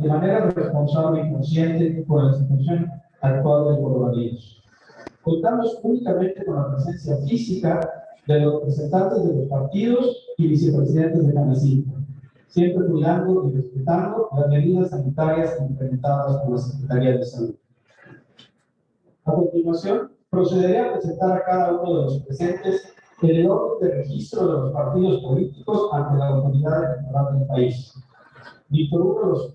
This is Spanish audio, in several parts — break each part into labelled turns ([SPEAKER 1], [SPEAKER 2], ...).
[SPEAKER 1] de manera responsable y consciente con la situación actual del coronavirus. Contamos únicamente con la presencia física de los representantes de los partidos y vicepresidentes de Canacintra, siempre cuidando y respetando las medidas sanitarias implementadas por la Secretaría de Salud. A continuación, procederé a presentar a cada uno de los presentes en el orden de registro de los partidos políticos ante la autoridad electoral del país. Víctor Hugo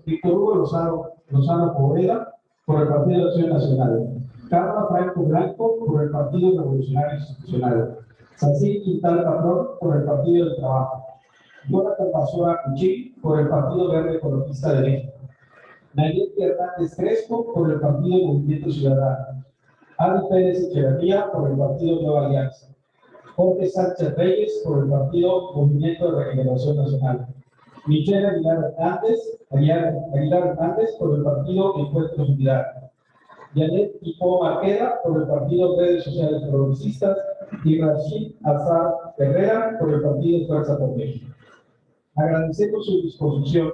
[SPEAKER 1] Lozano Poveda, por el Partido de Acción Nacional. Carla Franco Blanco, por el Partido Revolucionario Institucional. Sacil Quintal Patrón, por el Partido del Trabajo. Jonathan Basora Cuchín, por el Partido Verde Ecologista de México. Nayeli Hernández Crespo, por el Partido Movimiento Ciudadano. Adi Pérez Echeverría, por el Partido Nueva Alianza. Jorge Sánchez Reyes, por el Partido Movimiento de Regeneración Nacional. Michelle Aguilar Hernández, por el Partido Encuentro Solidario. Janet Ipo Marqueda, por el Partido Redes Sociales Progresistas. Y Rashid Azar Herrera, por el Partido Fuerza por México. Agradecemos su disposición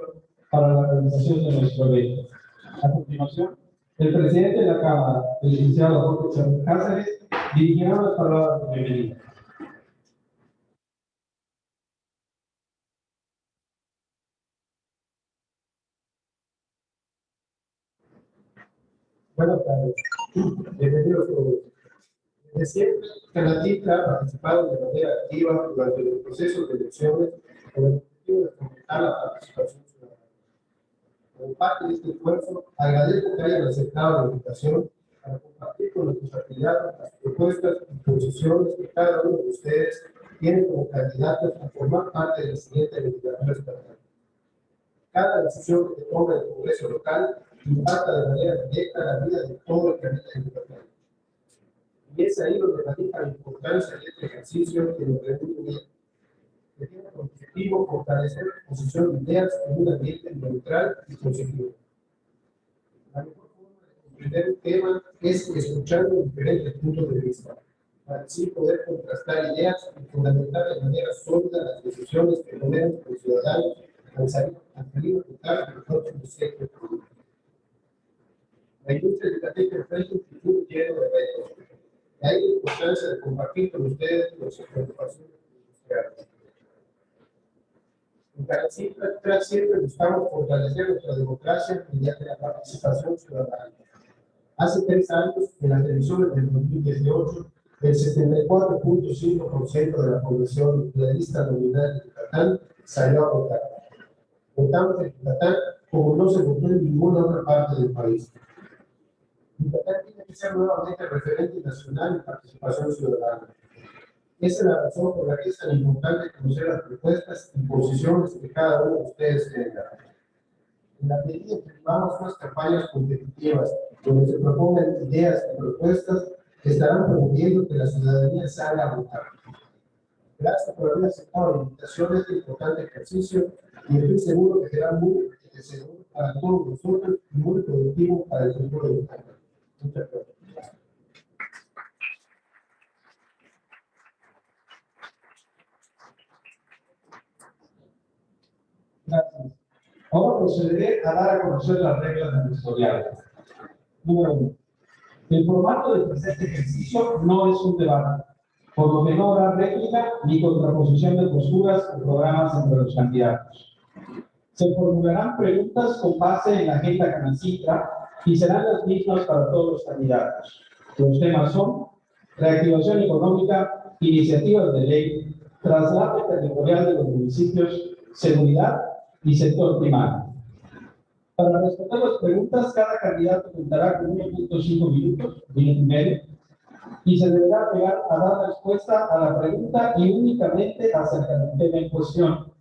[SPEAKER 1] para la realización de nuestro evento. A continuación, el presidente de la Cámara, el licenciado Jorge Chávez Cáceres, dirigirá las palabras de bienvenida.
[SPEAKER 2] Buenas tardes. Bienvenidos todos. Desde siempre, Canacintra ha participado de manera activa durante los procesos de elecciones con el objetivo de fomentar la participación ciudadana. Como parte de este esfuerzo, agradezco que hayan aceptado la invitación para compartir con nuestros afiliados las propuestas y posiciones que cada uno de ustedes tiene como candidatos a formar parte de la siguiente legislatura estatal. Cada decisión que se toma en el Congreso local impacta de manera directa la vida de todo el planeta yucatán. Y es ahí donde radica la importancia de este ejercicio que nos reúne, que tiene como objetivo fortalecer la exposición de ideas en un ambiente neutral y positivo. La mejor forma de comprender un tema es escuchando diferentes puntos de vista, para así poder contrastar ideas y fundamentar de manera sólida las decisiones que tomemos como ciudadanos al salir a votar en los próximos 7 años. La industria educativa enfrenta un futuro lleno de retos. De ahí la importancia de compartir con ustedes nuestras preocupaciones industriales. En Canacintra siempre buscamos fortalecer nuestra democracia mediante la participación ciudadana. Hace 3 años, en las elecciones del 2018, el 74.5% de la población de la lista nominal de Yucatán salió a votar. Votamos en Yucatán como no se votó en ninguna otra parte del país. Yucatán tiene que ser nuevamente referente nacional en participación ciudadana. Esa es la razón por la que es tan importante conocer las propuestas y posiciones que cada uno de ustedes tenga. En la medida que llevamos unas campañas competitivas donde se propongan ideas y propuestas, estarán promoviendo que la ciudadanía salga a votar. Gracias por haber aceptado la invitación a este importante ejercicio y estoy seguro que será muy enriquecedor para todos nosotros y muy productivo para el futuro de Yucatán. Muchas gracias.
[SPEAKER 1] Gracias. Ahora procederé a dar a conocer las reglas de nuestro diálogo. Número 1. El formato del presente ejercicio no es un debate, por lo que no habrá réplica ni contraposición de posturas o programas entre los candidatos. Se formularán preguntas con base en la agenda Canacintra y serán las mismas para todos los candidatos. Los temas son reactivación económica, iniciativas de ley, traslado territorial de los municipios, seguridad y sector primario. Para responder las preguntas, cada candidato contará con 1.5 minuto y medio, y se deberá pegar a dar respuesta a la pregunta y únicamente acerca del tema en cuestión.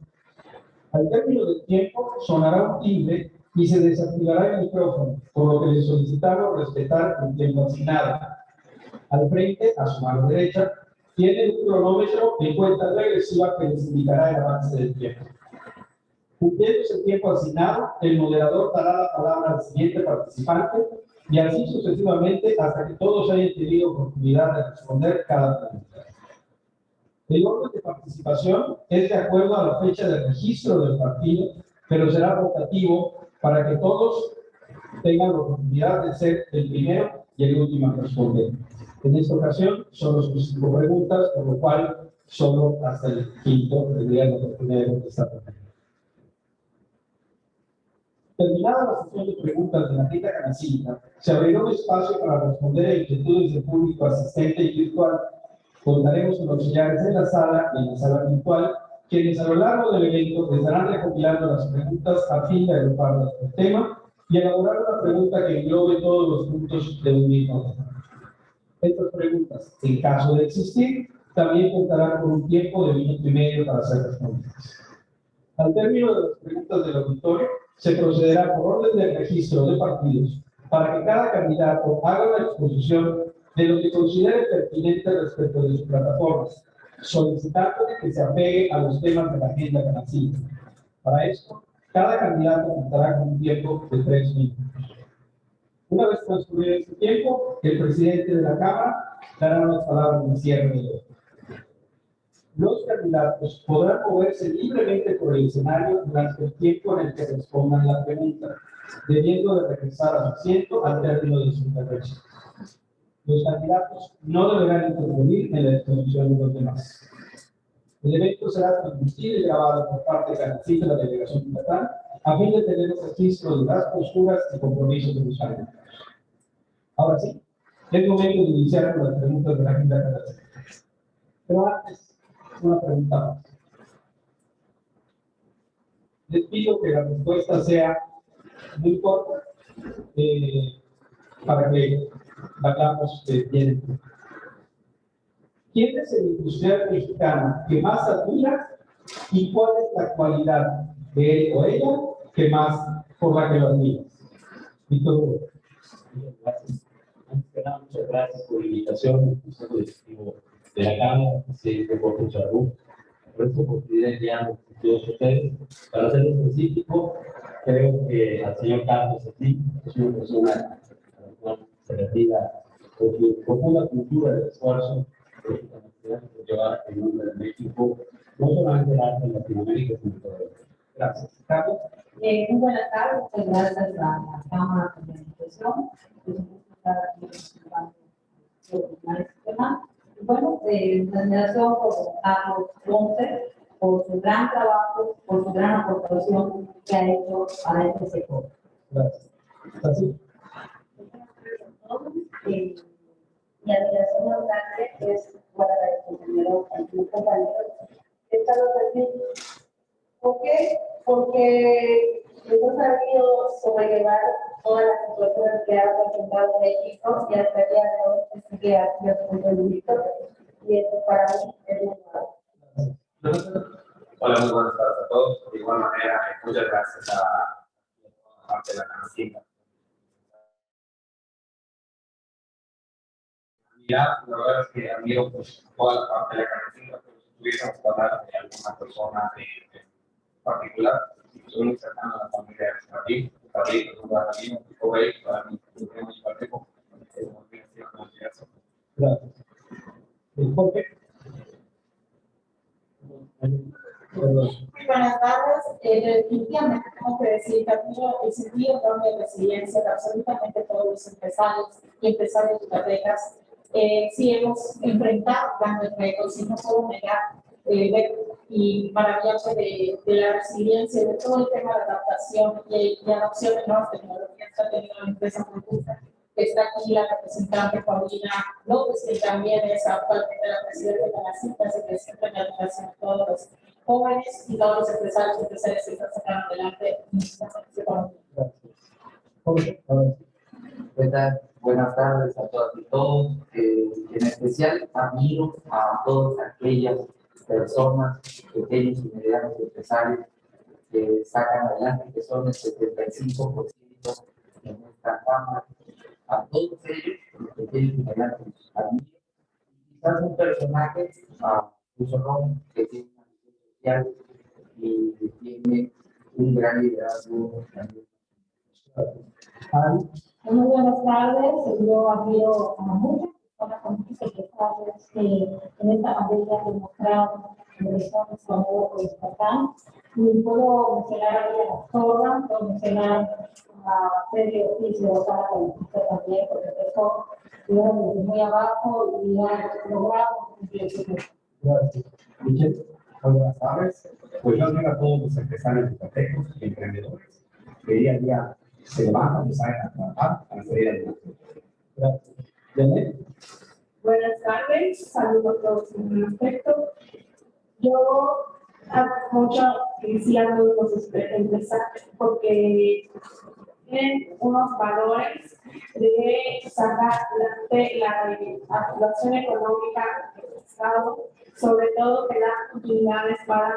[SPEAKER 1] Al término del tiempo, sonará un timbre y se desactivará el micrófono, por lo que les solicitamos respetar el tiempo asignado. Al frente, a su mano derecha, tiene un cronómetro de cuenta regresiva que les indicará el avance del tiempo. Cumpliéndose el tiempo asignado, el moderador dará la palabra al siguiente participante y así sucesivamente hasta que todos hayan tenido oportunidad de responder cada pregunta. El orden de participación es de acuerdo a la fecha de registro del partido, pero será rotativo para que todos tengan la oportunidad de ser el primero y el último a responder. En esta ocasión solo son 5 preguntas, por lo cual solo hasta el quinto tendría la oportunidad de contestar. Terminada la sesión de preguntas de la quinta canacita, se abrirá un espacio para responder a inquietudes del público asistente y virtual. Contaremos con auxiliares en la sala y en la sala virtual, quienes a lo largo del evento estarán recopilando las preguntas a fin de agruparlas por tema y elaborar una pregunta que englobe todos los puntos de un mismo tema. Estas preguntas, en caso de existir, también contarán con un tiempo de 1 minuto y medio para ser respondidas. Al término de las preguntas del auditorio, se procederá por orden del registro de partidos para que cada candidato haga una exposición de lo que considere pertinente respecto de sus plataformas, solicitando que se apegue a los temas de la agenda canacita. Para esto, cada candidato contará con un tiempo de 3 minutos. Una vez transcurrido este tiempo, el presidente de la Cámara dará unas palabras de cierre del evento. Los candidatos podrán moverse libremente por el escenario durante el tiempo en el que respondan la pregunta, debiendo de regresar a su asiento al término de su intervención. Los candidatos no deberán intervenir en la exposición de los demás. El evento será transmitido y grabado por parte de Canacita de la Delegación de Yucatán, a fin de tener un registro de las posturas y compromisos de los candidatos. Ahora sí, es momento de iniciar con las preguntas de la agenda canacita. Pero antes, una pregunta más. Les pido que la respuesta sea muy corta para que vayamos bien. ¿Quién es el industrial mexicano que más admira y cuál es la cualidad de él o ella que más por la que lo admiras? Víctor Hugo.
[SPEAKER 3] Gracias. Antes que nada, muchas gracias por la invitación al Consejo Directivo de la Cámara, presidente Jorge Charrú, por esta oportunidad de enviarnos a todos ustedes. Para ser específico, creo que al señor Carlos aquí es una persona a la cual se le pida por su profunda cultura del esfuerzo por su capacidad de llevar el nombre de México, no solamente el arte en Latinoamérica, sino todo el mundo. Gracias. Carlos.
[SPEAKER 4] Muy buenas tardes, muchas gracias a la Cámara de Administración. Es un gusto estar aquí representando el sistema. Y bueno, la admiración por Carlos Ponce, por su gran trabajo, por su gran aportación que ha hecho a este sector.
[SPEAKER 1] Gracias. ¿Así?
[SPEAKER 4] Mi admiración más grande es para el compañero, el compañero de Carlos Ponce. ¿Por qué? Porque hemos sabido sobrellevar todas las situaciones que ha presentado México y hasta el día de hoy sigue aquí a punto de victoria. Y eso para mí es muy bueno.
[SPEAKER 5] Hola, muy buenas tardes a todos. De igual manera, muchas gracias a la parte de la canacita. Ya, la verdad es que admiro pues, toda la parte de la canacita, pero si tuviésemos que hablar de alguna persona en particular, soy muy cercano a la familia de David, es un gran amigo, para mí, es muy parejo, es una admiración muy diversa.
[SPEAKER 1] Gracias. Jorge.
[SPEAKER 6] Muy buenas tardes. Definitivamente tengo que decir que admiro el sentido enorme de resiliencia de absolutamente todos los empresarios y empresarios yucatecas. Sí hemos enfrentado grandes retos y no puedo negar y maravillarse de la resiliencia, de todo el tema de adaptación y adopción de nuevas tecnologías que ha tenido la empresa Conducta. Está aquí la representante Paulina López, que también es actualmente la presidenta de la CITA, así que siempre me admiración a todos los jóvenes y todos los empresarios y empresarias que están sacando adelante nuestra economía.
[SPEAKER 7] Buenas tardes a todas y todos. En especial admiro a todas aquellas personas, pequeños y medianos empresarios que sacan adelante, que son el 75% en esta Cámara. A todos ellos, los pequeños y medianos, admiro. Quizás un personaje, Luis Ron, que tiene una visión social y tiene un gran liderazgo también.
[SPEAKER 4] Muy buenas tardes. Yo admiro a muchas personas con muchos empresarios que en esta pandemia han demostrado que son su amor por Yucatán. Y puedo mencionar aquí a la zorra, puedo mencionar a Sergio Oficio para la también, porque empezó digamos, desde muy abajo y ya logramos cumplir su objetivo.
[SPEAKER 1] Gracias. Michelle, buenas tardes. Pues yo admiro a todos los empresarios estratégicos y emprendedores que día a día se levantan y salen a trabajar para salir adelante. Gracias. Janet.
[SPEAKER 6] Buenas tardes, saludos a todos en el aspecto. Yo mucho iniciando los empresarios porque tienen unos valores de sacar adelante la activación económica del Estado, sobre todo que da oportunidades para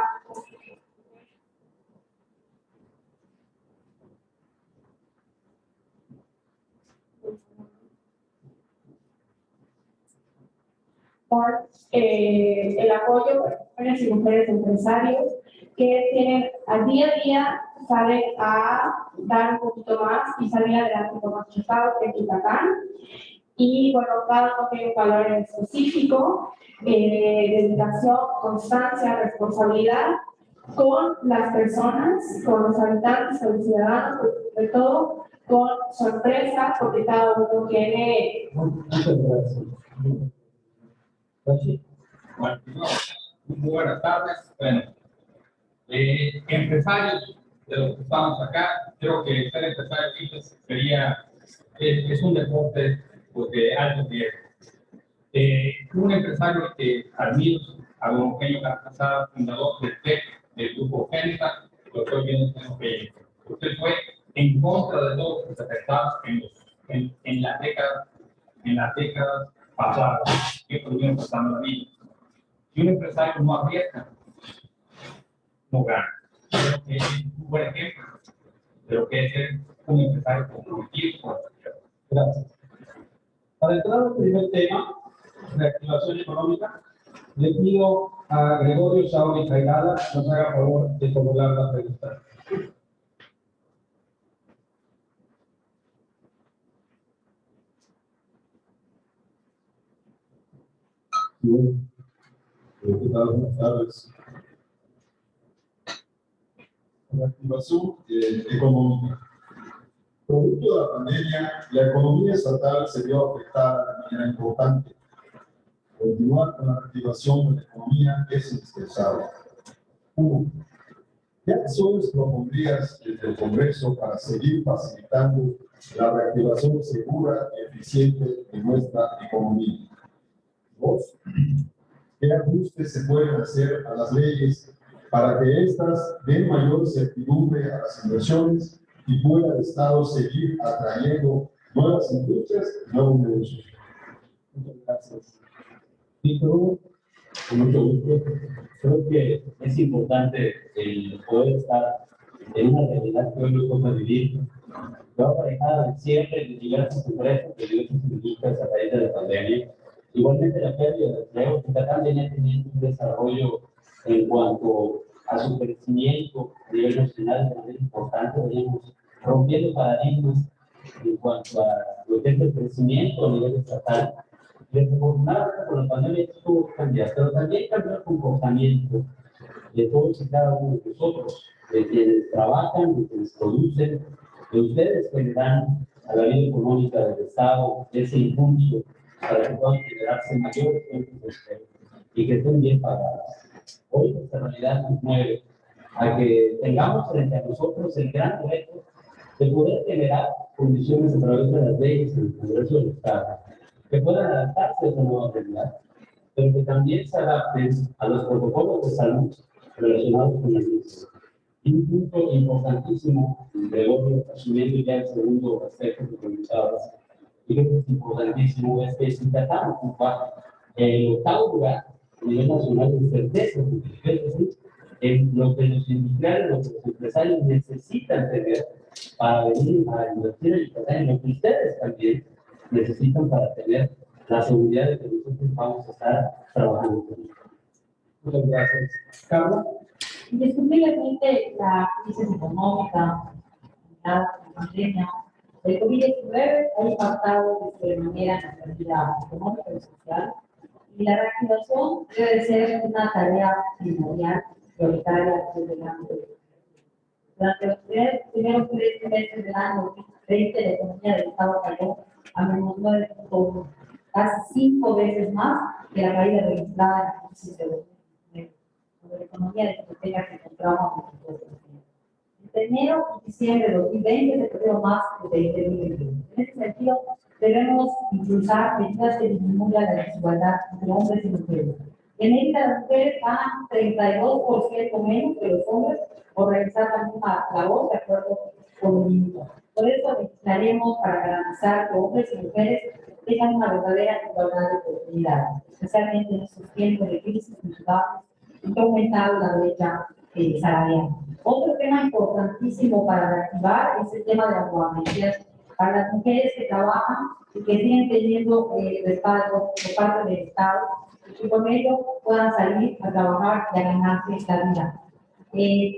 [SPEAKER 6] el apoyo para jóvenes y mujeres empresarios que tienen al día a día, salen a dar un poquito más y salir adelante con nuestro estado que es Yucatán. Y bueno, cada uno tiene un valor en específico, dedicación, constancia, responsabilidad con las personas, con los habitantes, con los ciudadanos, pero sobre todo con su empresa, porque cada uno tiene.
[SPEAKER 1] Muchas gracias.
[SPEAKER 5] Bueno, muy buenas tardes. Bueno, empresarios de los que estamos acá, creo que ser empresario es un deporte pues, de alto riesgo. Un empresario que admiro, a don Eugenio Carcasada, fundador del TEC, del grupo Génita, lo estoy viendo en que usted fue en contra de todos los afectados en las décadas pasadas que estuvieron pasando la vida. Si un empresario no arriesga, no gana. Creo que es un buen ejemplo de lo que es ser un empresario comprometido con la sociedad.
[SPEAKER 1] Gracias. Para entrar al primer tema, reactivación económica, le pido a Gregorio Sauri Cairada que nos haga favor de formular la pregunta.
[SPEAKER 8] ¿Qué tal? Buenas tardes. Reactivación económica. Producto de la pandemia, la economía estatal se vio afectada de manera importante. Continuar con la reactivación de la economía es indispensable. 1. ¿Qué acciones propondrías desde el Congreso para seguir facilitando la reactivación segura y eficiente de nuestra economía? 2. ¿Qué ajustes se pueden hacer a las leyes para que éstas den mayor certidumbre a las inversiones y pueda el Estado seguir atrayendo nuevas industrias y nuevos negocios?
[SPEAKER 1] Muchas gracias. Víctor, con mucho gusto.
[SPEAKER 3] Creo que es importante el poder estar en una realidad que hoy nos toca vivir. Va aparejada el cierre de diversas empresas, de diversas industrias a raíz de la pandemia. Igualmente la pérdida de empleo, que está también teniendo un desarrollo en cuanto a su crecimiento a nivel nacional de manera importante. Venimos rompiendo paradigmas en cuanto a lo que es el crecimiento a nivel estatal. Desafortunadamente con la pandemia esto tuvo que cambiar, pero también cambió el comportamiento de todos y cada uno de nosotros, de quienes trabajan, de quienes producen, de ustedes que le dan a la vida económica del Estado ese impulso para que puedan generarse mayores fuentes de empleo y que estén bien pagadas. Hoy nuestra realidad nos mueve a que tengamos frente a nosotros el gran reto de poder generar condiciones a través de las leyes en el Congreso del Estado que puedan adaptarse a esa nueva realidad, pero que también se adapten a los protocolos de salud relacionados con la misma. Y un punto importantísimo, Gregorio, asumiendo ya el segundo aspecto que comentabas, y creo que es importantísimo, es que si tratamos de ocupar el octavo lugar a nivel nacional de certeza, en lo que los industriales, lo que los empresarios necesitan tener para venir a invertir en Yucatán, en lo que ustedes también necesitan para tener la seguridad de que nosotros vamos a estar trabajando con ellos.
[SPEAKER 1] Muchas gracias. Carlos.
[SPEAKER 9] Indiscutiblemente la crisis económica, la pandemia, el COVID-19 ha impactado de manera en nuestra vida económica y social, y la reactivación debe ser una tarea primordial prioritaria desde el ámbito de durante los primeros 3 meses del año 2020, la economía del Estado cayó a menos 9.1, casi 5 veces más que la caída registrada en la crisis de 2019, cuando la economía de hipoteca se encontraba en el 22%. Entre enero y diciembre de 2020 se perdió más de 2021. En ese sentido, debemos impulsar medidas que disminuyan la desigualdad entre hombres y mujeres. En esta, las mujeres ganan 32% menos que los hombres por realizar la misma labor de acuerdo con el mismo. Por eso legislaremos para garantizar que hombres y mujeres tengan una verdadera igualdad de oportunidades, especialmente en estos tiempos de crisis culturales y que ha aumentado la brecha salarial. Otro tema importantísimo para reactivar es el tema de las guarderías para las mujeres que trabajan y que siguen teniendo respaldo por parte del Estado y con ello puedan salir a trabajar y a ganarse la vida.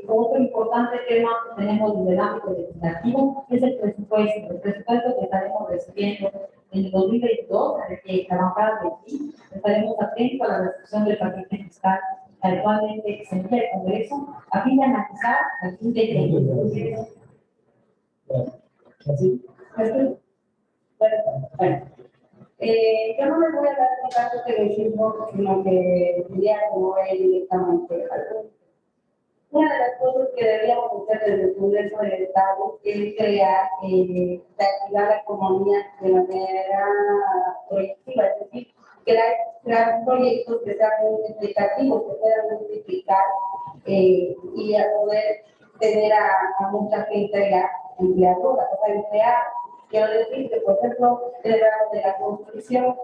[SPEAKER 9] Otro importante tema que tenemos desde el ámbito legislativo es el presupuesto que estaremos recibiendo en el 2022, en el que la bancada de aquí estaremos atentos a la restricción del paquete fiscal al cual se envía el Congreso a fin de analizar, a fin de que
[SPEAKER 1] ¿Así?
[SPEAKER 4] Bueno, yo no les voy a dar un caso que decimos, sino que diría como él directamente. Una de las cosas que deberíamos hacer desde el Congreso del Estado es crear, reactivar la economía de manera proyectiva, es decir, crear proyectos que sean multiplicativos, que puedan multiplicar y a poder tener a mucha gente empleadora, o sea, empleada. Quiero decir que, por ejemplo, en el ramo de la construcción,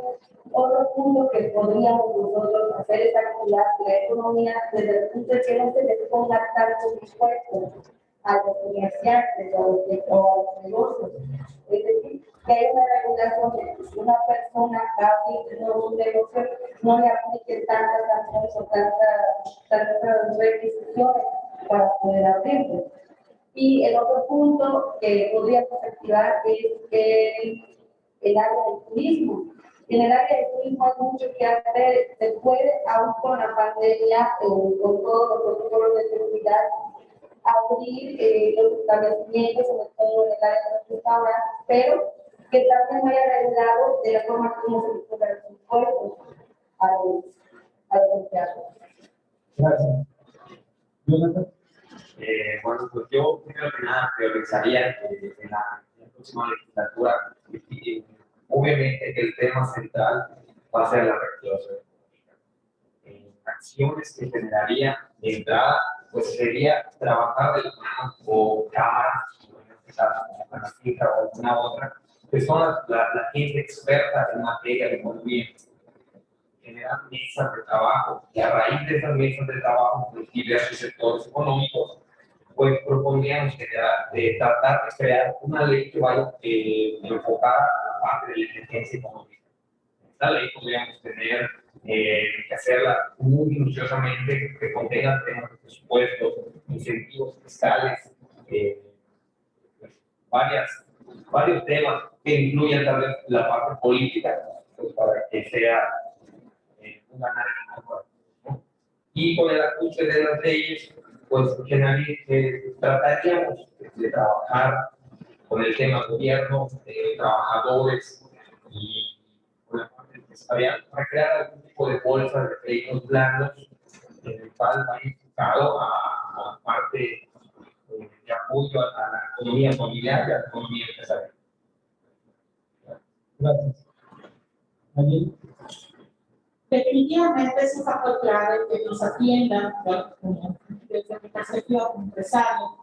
[SPEAKER 4] otro punto que podríamos nosotros hacer es activar la economía desde el punto de que no se les ponga tantos impuestos a los comerciantes o a los negocios. Es decir, que hay una regulación de que si una persona va a abrir un negocio, no le apliquen tantas sanciones o tantas requisiciones para poder abrirlo. Y el otro punto que podríamos activar es el área del turismo. En el área del turismo hay mucho que hacer. Se puede, aún con la pandemia, con todos los protocolos de seguridad, abrir los establecimientos, sobre todo en el área de los restaurantes, pero que también vaya regulado de la forma como se les cobran los impuestos a los empleados.
[SPEAKER 1] Gracias. Jonathan.
[SPEAKER 5] Bueno, pues yo primero que nada priorizaría en la próxima legislatura, obviamente el tema central va a ser la reactivación económica. Acciones que generaría de entrada, pues sería trabajar de la mano con cámaras, con la finca o alguna otra, que son la gente experta en materia de movimiento. Generar mesas de trabajo y a raíz de esas mesas de trabajo, pues diversos sectores económicos, pues propondríamos tratar de crear una ley que vaya enfocada a la parte de la emergencia económica. Esta ley podríamos tener que hacerla muy minuciosamente, que contenga temas de presupuestos, incentivos fiscales, varios temas que incluyan tal vez la parte política, pues para que sea un ganar ¿no? Y con el ajuste de las leyes, pues trataríamos de trabajar con el tema gobierno, trabajadores y con la parte empresarial para crear algún tipo de bolsa de créditos blandos en el cual va enfocado a la parte de apoyo a la economía familiar y a la economía empresarial.
[SPEAKER 1] Gracias. ¿Alguien?
[SPEAKER 6] Definitivamente es un factor clave que nos atiendan, desde mi perspectiva como empresario.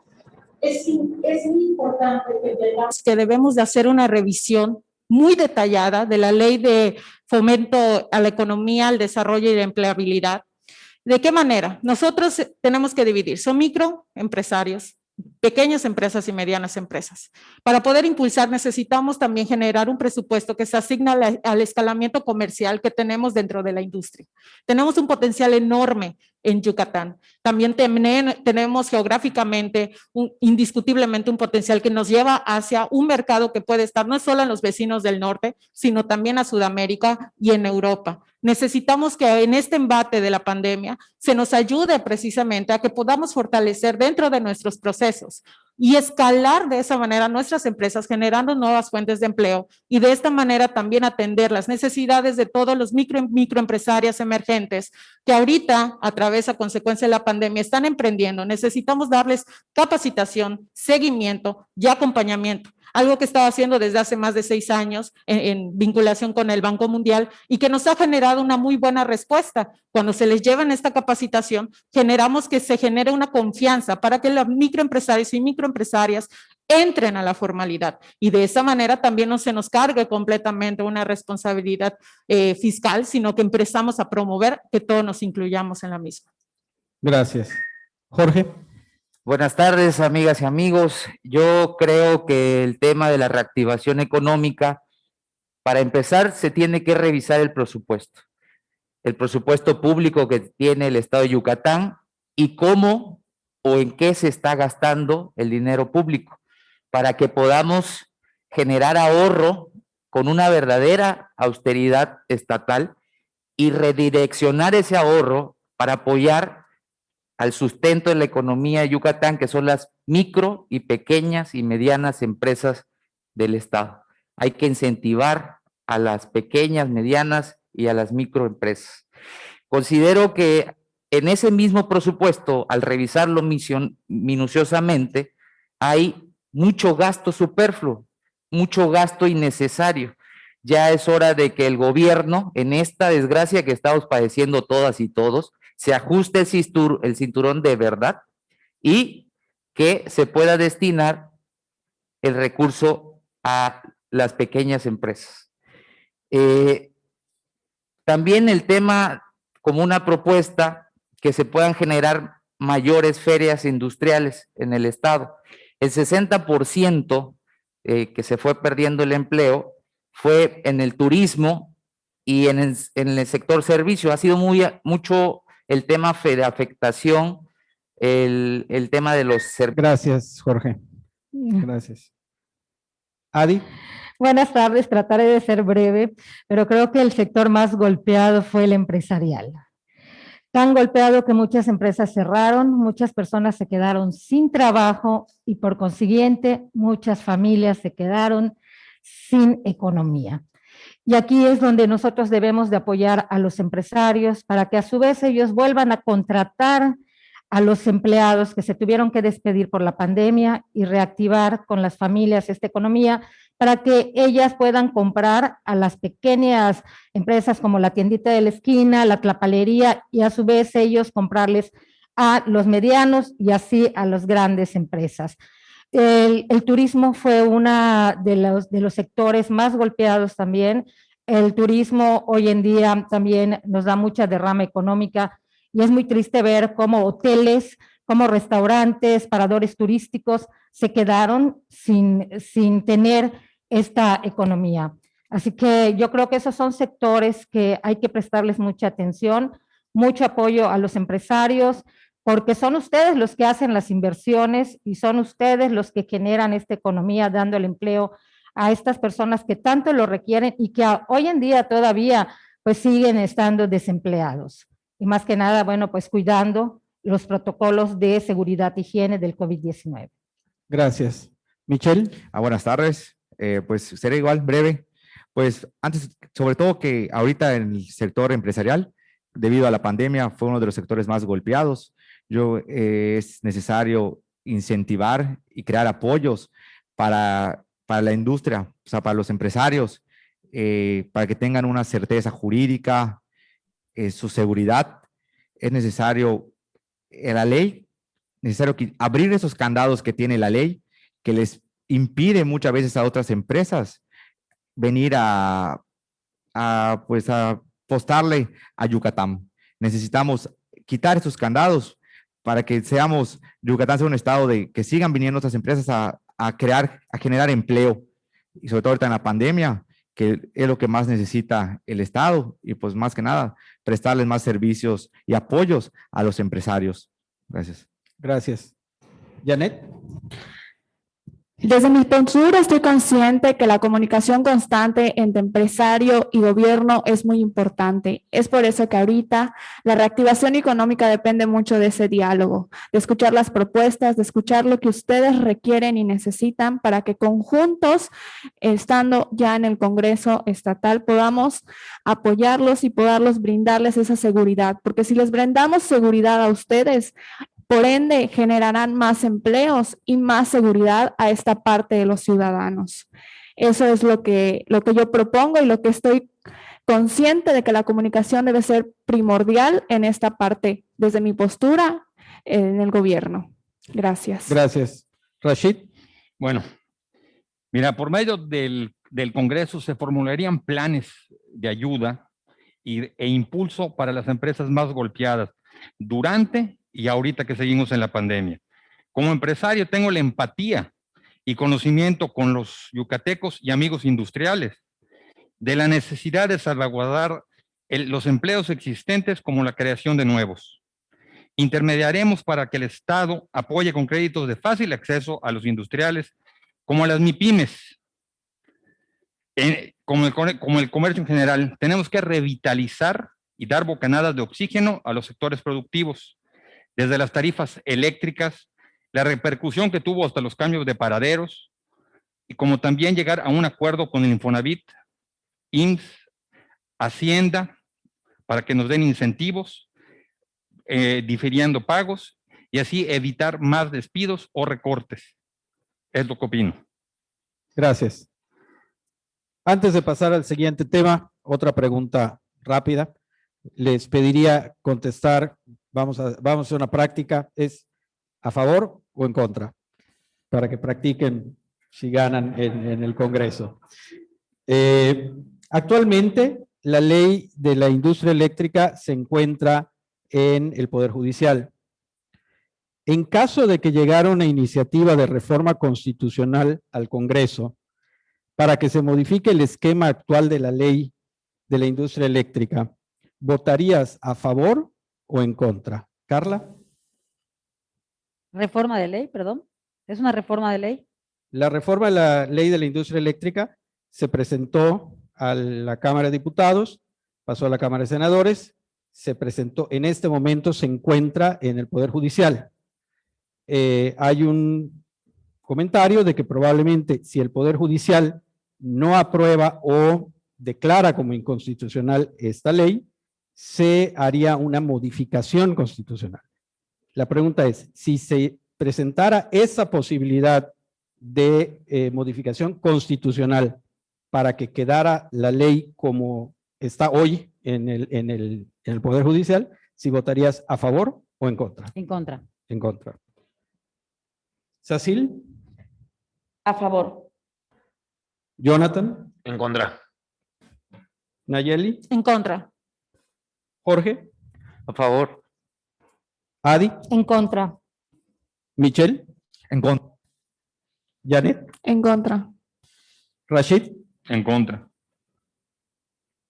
[SPEAKER 6] Es muy importante que entendamos que debemos de hacer una revisión muy detallada de la ley de fomento a la economía, al desarrollo y la empleabilidad. ¿De qué manera? Nosotros tenemos que dividir, son microempresarios, pequeñas empresas y medianas empresas. Para poder impulsar necesitamos también generar un presupuesto que se asigna al escalamiento comercial que tenemos dentro de la industria. Tenemos un potencial enorme en Yucatán. También tenemos geográficamente indiscutiblemente un potencial que nos lleva hacia un mercado que puede estar no solo en los vecinos del norte, sino también a Sudamérica y en Europa.
[SPEAKER 10] Necesitamos que en este embate de la pandemia se nos ayude precisamente a que podamos fortalecer dentro de nuestros procesos y escalar de esa manera nuestras empresas, generando nuevas fuentes de empleo y de esta manera también atender las necesidades de todos los microempresarias emergentes que ahorita, a consecuencia de la pandemia, están emprendiendo. Necesitamos darles capacitación, seguimiento y acompañamiento. Algo que estaba haciendo desde hace más de 6 años en vinculación con el Banco Mundial y que nos ha generado una muy buena respuesta. Cuando se les lleva en esta capacitación, generamos que se genere una confianza para que los microempresarios y microempresarias entren a la formalidad y de esa manera también no se nos cargue completamente una responsabilidad fiscal, sino que empezamos a promover que todos nos incluyamos en la misma.
[SPEAKER 1] Gracias. Jorge.
[SPEAKER 7] Buenas tardes, amigas y amigos. Yo creo que el tema de la reactivación económica, para empezar, se tiene que revisar el presupuesto público que tiene el Estado de Yucatán y cómo o en qué se está gastando el dinero público, para que podamos generar ahorro con una verdadera austeridad estatal y redireccionar ese ahorro para apoyar al sustento de la economía de Yucatán, que son las micro y pequeñas y medianas empresas del Estado. Hay que incentivar a las pequeñas, medianas y a las microempresas. Considero que en ese mismo presupuesto, al revisarlo minuciosamente, hay mucho gasto superfluo, mucho gasto innecesario. Ya es hora de que el gobierno, en esta desgracia que estamos padeciendo todas y todos, se ajuste el cinturón de verdad y que se pueda destinar el recurso a las pequeñas empresas. También el tema como una propuesta que se puedan generar mayores ferias industriales en el estado. El 60% que se fue perdiendo el empleo fue en el turismo y en el sector servicio. Ha sido mucho el tema de afectación, el tema de los servicios.
[SPEAKER 1] Gracias, Jorge. Gracias. Adi.
[SPEAKER 11] Buenas tardes, trataré de ser breve, pero creo que el sector más golpeado fue el empresarial. Tan golpeado que muchas empresas cerraron, muchas personas se quedaron sin trabajo y por consiguiente muchas familias se quedaron sin economía. Y aquí es donde nosotros debemos de apoyar a los empresarios para que a su vez ellos vuelvan a contratar a los empleados que se tuvieron que despedir por la pandemia y reactivar con las familias esta economía para que ellas puedan comprar a las pequeñas empresas como la tiendita de la esquina, la tlapalería y a su vez ellos comprarles a los medianos y así a las grandes empresas. El turismo fue uno de los sectores más golpeados también. El turismo hoy en día también nos da mucha derrama económica y es muy triste ver cómo hoteles, como restaurantes, paradores turísticos se quedaron sin tener esta economía. Así que yo creo que esos son sectores que hay que prestarles mucha atención, mucho apoyo a los empresarios, porque son ustedes los que hacen las inversiones y son ustedes los que generan esta economía dando el empleo a estas personas que tanto lo requieren y que hoy en día todavía pues siguen estando desempleados. Y más que nada, bueno, pues cuidando los protocolos de seguridad e higiene del COVID-19.
[SPEAKER 1] Gracias. Michelle.
[SPEAKER 12] Buenas tardes. Pues seré igual breve. Pues antes, sobre todo que ahorita en el sector empresarial, debido a la pandemia, fue uno de los sectores más golpeados. Es necesario incentivar y crear apoyos para la industria, o sea, para los empresarios, para que tengan una certeza jurídica, su seguridad. Es necesario, la ley, necesario abrir esos candados que tiene la ley, que les impide muchas veces a otras empresas venir a apostarle a Yucatán. Necesitamos quitar esos candados para que Yucatán sea un estado de que sigan viniendo otras empresas a generar empleo, y sobre todo ahorita en la pandemia, que es lo que más necesita el estado, y pues más que nada, prestarles más servicios y apoyos a los empresarios. Gracias.
[SPEAKER 1] Gracias. Janet.
[SPEAKER 13] Desde mi postura estoy consciente que la comunicación constante entre empresario y gobierno es muy importante. Es por eso que ahorita la reactivación económica depende mucho de ese diálogo, de escuchar las propuestas, de escuchar lo que ustedes requieren y necesitan para que conjuntos, estando ya en el Congreso estatal, podamos apoyarlos y poderlos brindarles esa seguridad. Porque si les brindamos seguridad a ustedes, por ende, generarán más empleos y más seguridad a esta parte de los ciudadanos. Eso es lo que yo propongo y lo que estoy consciente de que la comunicación debe ser primordial en esta parte, desde mi postura en el gobierno. Gracias.
[SPEAKER 14] Gracias. Rashid.
[SPEAKER 15] Bueno, mira, por medio del Congreso se formularían planes de ayuda e impulso para las empresas más golpeadas durante y ahorita que seguimos en la pandemia. Como empresario tengo la empatía y conocimiento con los yucatecos y amigos industriales de la necesidad de salvaguardar los empleos existentes como la creación de nuevos. Intermediaremos para que el Estado apoye con créditos de fácil acceso a los industriales como a las MIPYMES, como el comercio en general. Tenemos que revitalizar y dar bocanadas de oxígeno a los sectores productivos, desde las tarifas eléctricas, la repercusión que tuvo hasta los cambios de paraderos, y como también llegar a un acuerdo con el Infonavit, IMSS, Hacienda, para que nos den incentivos, difiriendo pagos, y así evitar más despidos o recortes. Es lo que opino.
[SPEAKER 14] Gracias. Antes de pasar al siguiente tema, otra pregunta rápida. Les pediría contestar, vamos a hacer una práctica, ¿es a favor o en contra? Para que practiquen si ganan en el Congreso. Actualmente, la ley de la industria eléctrica se encuentra en el Poder Judicial. En caso de que llegara una iniciativa de reforma constitucional al Congreso para que se modifique el esquema actual de la ley de la industria eléctrica, ¿votarías a favor o en contra? Carla.
[SPEAKER 9] Reforma de ley, perdón. ¿Es una reforma de ley?
[SPEAKER 14] La reforma de la ley de la industria eléctrica se presentó a la Cámara de Diputados, pasó a la Cámara de Senadores, se presentó, en este momento se encuentra en el Poder Judicial. Hay un comentario de que probablemente si el Poder Judicial no aprueba o declara como inconstitucional esta ley, se haría una modificación constitucional. La pregunta es, si se presentara esa posibilidad de modificación constitucional para que quedara la ley como está hoy en el Poder Judicial, si votarías a favor o en contra.
[SPEAKER 9] En contra.
[SPEAKER 14] En contra. Cecil.
[SPEAKER 13] A favor.
[SPEAKER 14] Jonathan.
[SPEAKER 5] En contra.
[SPEAKER 14] Nayeli.
[SPEAKER 10] En contra.
[SPEAKER 14] Jorge.
[SPEAKER 5] A favor.
[SPEAKER 14] Adi.
[SPEAKER 11] En contra.
[SPEAKER 14] Michelle.
[SPEAKER 12] En contra.
[SPEAKER 14] Janet.
[SPEAKER 13] En contra.
[SPEAKER 14] Rashid.
[SPEAKER 15] En contra.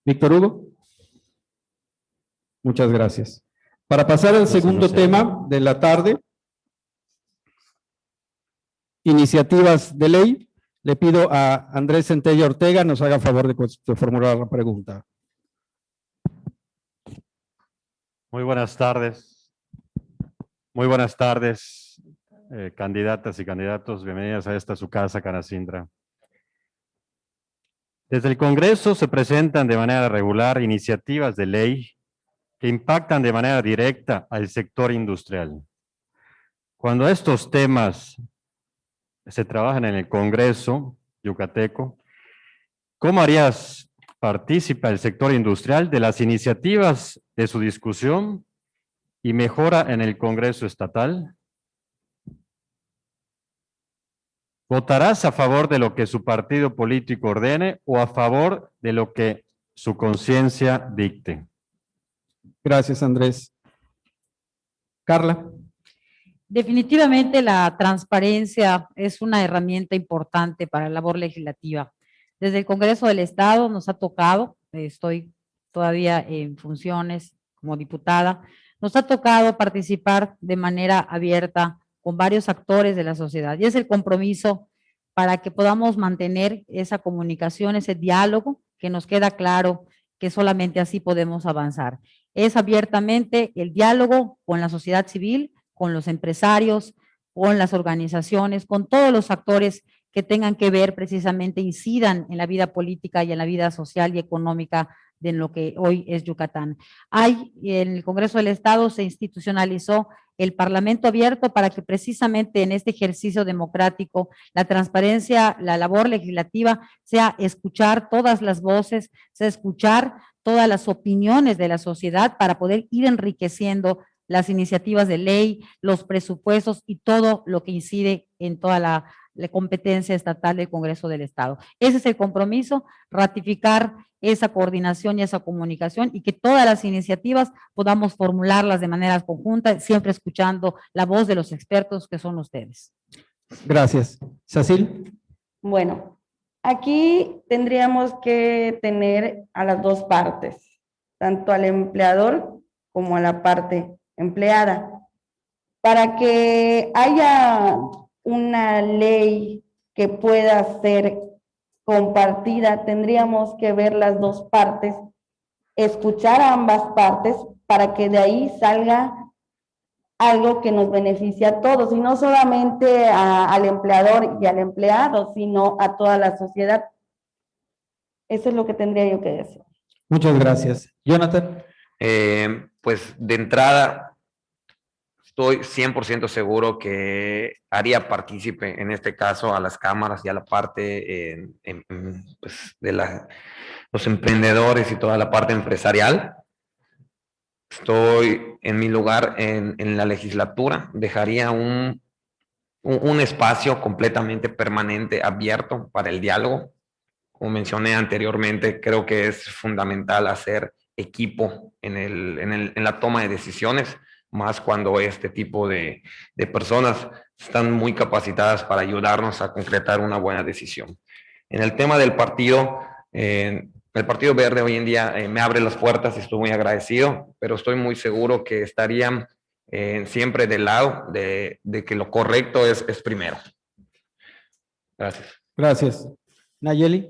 [SPEAKER 14] Víctor Hugo. Muchas gracias. Para pasar al segundo tema de la tarde, iniciativas de ley, le pido a Andrés Centella Ortega nos haga favor de formular la pregunta.
[SPEAKER 16] Muy buenas tardes. Muy buenas tardes, candidatas y candidatos. Bienvenidas a esta su casa, Canacindra. Desde el Congreso se presentan de manera regular iniciativas de ley que impactan de manera directa al sector industrial. Cuando estos temas se trabajan en el Congreso yucateco, ¿cómo harías partícipe el sector industrial de las iniciativas de su discusión y mejora en el Congreso estatal? ¿Votarás a favor de lo que su partido político ordene o a favor de lo que su conciencia dicte?
[SPEAKER 14] Gracias, Andrés. Carla.
[SPEAKER 9] Definitivamente la transparencia es una herramienta importante para la labor legislativa. Desde el Congreso del Estado nos ha tocado, estoy todavía en funciones como diputada, nos ha tocado participar de manera abierta con varios actores de la sociedad y es el compromiso
[SPEAKER 17] para que podamos mantener esa comunicación, ese diálogo, que nos queda claro que solamente así podemos avanzar. Es abiertamente el diálogo con la sociedad civil, con los empresarios, con las organizaciones, con todos los actores que tengan que ver precisamente, incidan en la vida política y en la vida social y económica de lo que hoy es Yucatán. En el Congreso del Estado se institucionalizó el Parlamento abierto para que precisamente en este ejercicio democrático la transparencia, la labor legislativa sea escuchar todas las voces, sea escuchar todas las opiniones de la sociedad para poder ir enriqueciendo las iniciativas de ley, los presupuestos y todo lo que incide en toda la competencia estatal del Congreso del Estado. Ese es el compromiso, ratificar esa coordinación y esa comunicación y que todas las iniciativas podamos formularlas de manera conjunta, siempre escuchando la voz de los expertos que son ustedes.
[SPEAKER 14] Gracias. Cecil.
[SPEAKER 18] Bueno, aquí tendríamos que tener a las dos partes, tanto al empleador como a la parte empleada. Para que haya una ley que pueda ser compartida, tendríamos que ver las dos partes, escuchar a ambas partes para que de ahí salga algo que nos beneficie a todos, y no solamente al empleador y al empleado, sino a toda la sociedad. Eso es lo que tendría yo que decir.
[SPEAKER 14] Muchas gracias. Jonathan.
[SPEAKER 5] Pues de entrada, estoy 100% seguro que haría partícipe en este caso a las cámaras y a la parte pues, de los emprendedores y toda la parte empresarial. Estoy en mi lugar en la legislatura, dejaría un espacio completamente permanente, abierto para el diálogo. Como mencioné anteriormente, creo que es fundamental hacer equipo en la toma de decisiones, más cuando este tipo de personas están muy capacitadas para ayudarnos a concretar una buena decisión. En el tema del partido, el Partido Verde hoy en día me abre las puertas y estoy muy agradecido, pero estoy muy seguro que estarían siempre del lado de que lo correcto es primero. Gracias.
[SPEAKER 14] Gracias. Nayeli.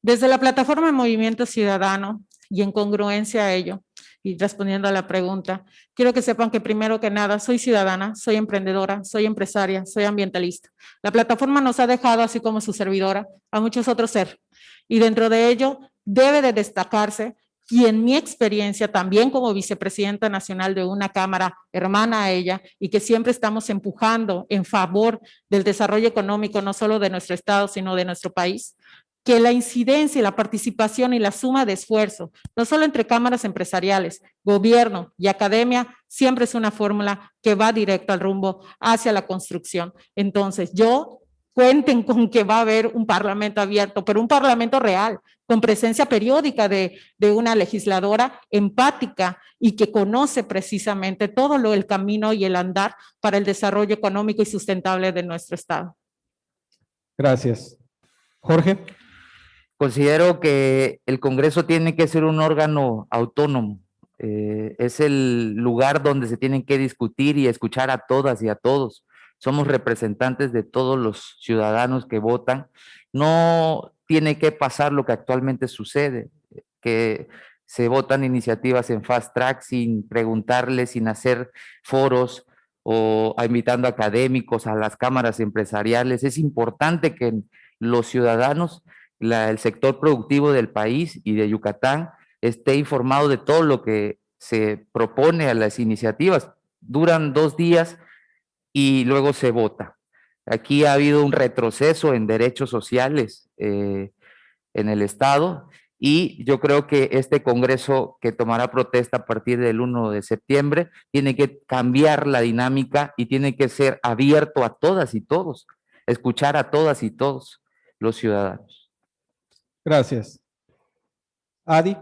[SPEAKER 10] Desde la plataforma Movimiento Ciudadano y en congruencia a ello, y respondiendo a la pregunta, quiero que sepan que primero que nada soy ciudadana, soy emprendedora, soy empresaria, soy ambientalista. La plataforma nos ha dejado, así como su servidora, a muchos otros ser. Y dentro de ello debe de destacarse, y en mi experiencia también como vicepresidenta nacional de una cámara hermana a ella, y que siempre estamos empujando en favor del desarrollo económico, no solo de nuestro estado, sino de nuestro país, que la incidencia y la participación y la suma de esfuerzo, no solo entre cámaras empresariales, gobierno y academia, siempre es una fórmula que va directo al rumbo hacia la construcción. Entonces, cuenten con que va a haber un parlamento abierto, pero un parlamento real, con presencia periódica de una legisladora empática y que conoce precisamente todo el camino y el andar para el desarrollo económico y sustentable de nuestro estado.
[SPEAKER 14] Gracias. Jorge.
[SPEAKER 7] Considero que el Congreso tiene que ser un órgano autónomo. Es el lugar donde se tienen que discutir y escuchar a todas y a todos. Somos representantes de todos los ciudadanos que votan. No tiene que pasar lo que actualmente sucede, que se votan iniciativas en fast track sin preguntarles, sin hacer foros o invitando académicos a las cámaras empresariales. Es importante que los ciudadanos, el sector productivo del país y de Yucatán esté informado de todo lo que se propone a las iniciativas. Duran 2 días y luego se vota. Aquí ha habido un retroceso en derechos sociales en el Estado y yo creo que este Congreso que tomará protesta a partir del 1 de septiembre tiene que cambiar la dinámica y tiene que ser abierto a todas y todos, escuchar a todas y todos los ciudadanos.
[SPEAKER 14] Gracias. Adi.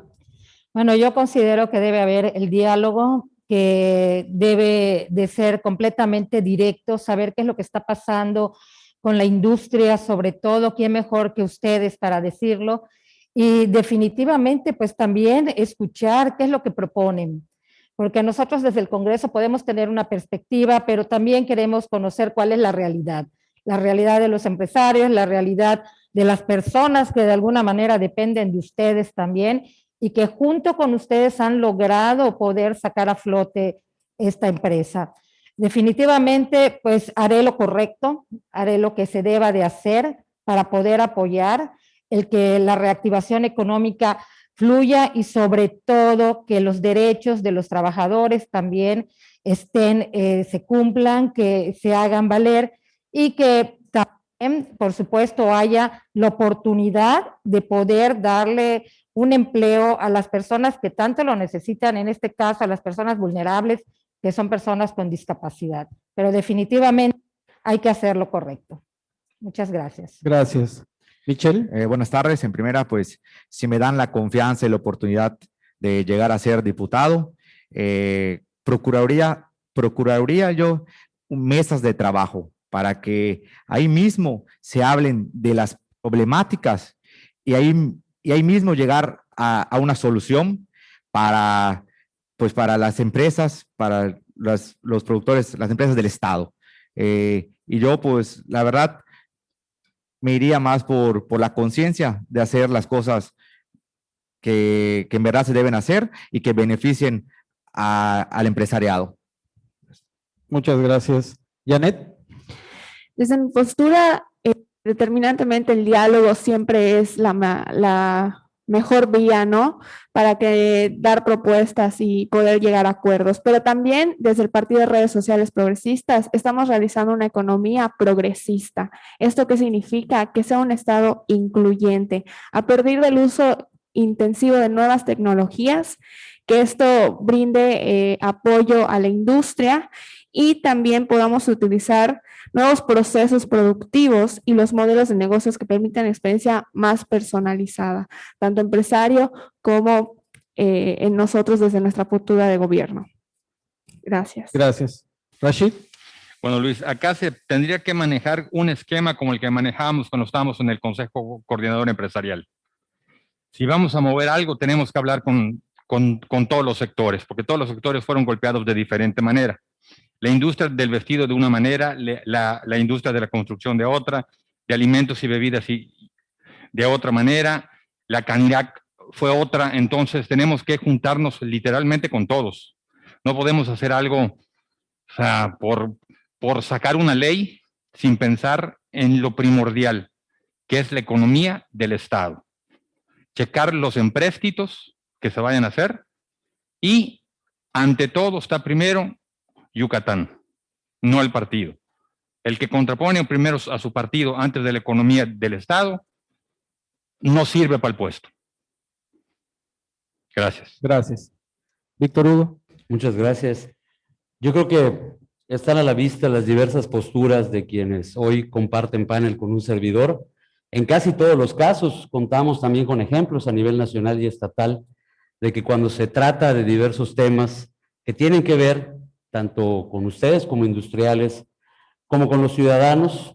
[SPEAKER 11] Bueno, yo considero que debe haber el diálogo, que debe de ser completamente directo, saber qué es lo que está pasando con la industria, sobre todo, quién mejor que ustedes para decirlo, y definitivamente pues también escuchar qué es lo que proponen, porque nosotros desde el Congreso podemos tener una perspectiva, pero también queremos conocer cuál es la realidad. la realidad de los empresarios, la realidad de las personas que de alguna manera dependen de ustedes también y que junto con ustedes han logrado poder sacar a flote esta empresa. Definitivamente, pues haré lo correcto, haré lo que se deba de hacer para poder apoyar el que la reactivación económica fluya y sobre todo que los derechos de los trabajadores también se cumplan, que se hagan valer y que también, por supuesto, haya la oportunidad de poder darle un empleo a las personas que tanto lo necesitan, en este caso a las personas vulnerables, que son personas con discapacidad. Pero definitivamente hay que hacer lo correcto. Muchas gracias.
[SPEAKER 14] Gracias. Michelle.
[SPEAKER 12] Buenas tardes. En primera, pues, si me dan la confianza y la oportunidad de llegar a ser diputado, procuraría yo mesas de trabajo para que ahí mismo se hablen de las problemáticas y ahí mismo llegar a una solución para las empresas, para los productores, las empresas del Estado. Y yo, pues, la verdad, me iría más por la conciencia de hacer las cosas que en verdad se deben hacer y que beneficien al empresariado.
[SPEAKER 14] Muchas gracias. Janet.
[SPEAKER 13] Desde mi postura, determinantemente el diálogo siempre es la mejor vía, ¿no? Para dar propuestas y poder llegar a acuerdos. Pero también desde el Partido de Redes Sociales Progresistas estamos realizando una economía progresista. ¿Esto qué significa? Que sea un Estado incluyente, a partir del uso intensivo de nuevas tecnologías, que esto brinde apoyo a la industria y también podamos utilizar nuevos procesos productivos y los modelos de negocios que permitan experiencia más personalizada, tanto empresario como en nosotros desde nuestra postura de gobierno. Gracias.
[SPEAKER 14] Gracias. Rashid.
[SPEAKER 15] Bueno, Luis, acá se tendría que manejar un esquema como el que manejábamos cuando estábamos en el Consejo Coordinador Empresarial. Si vamos a mover algo, tenemos que hablar con todos los sectores, porque todos los sectores fueron golpeados de diferente manera. La industria del vestido de una manera, la industria de la construcción de otra, de alimentos y bebidas de otra manera, la CANIRAC fue otra, entonces tenemos que juntarnos literalmente con todos. No podemos hacer algo, o sea, por sacar una ley sin pensar en lo primordial, que es la economía del Estado. Checar los empréstitos que se vayan a hacer y, ante todo, está primero Yucatán, no el partido. El que contrapone primero a su partido antes de la economía del Estado no sirve para el puesto. Gracias.
[SPEAKER 14] Gracias. Víctor Hugo.
[SPEAKER 19] Muchas gracias. Yo creo que están a la vista las diversas posturas de quienes hoy comparten panel con un servidor. En casi todos los casos contamos también con ejemplos a nivel nacional y estatal de que cuando se trata de diversos temas que tienen que ver tanto con ustedes como industriales, como con los ciudadanos,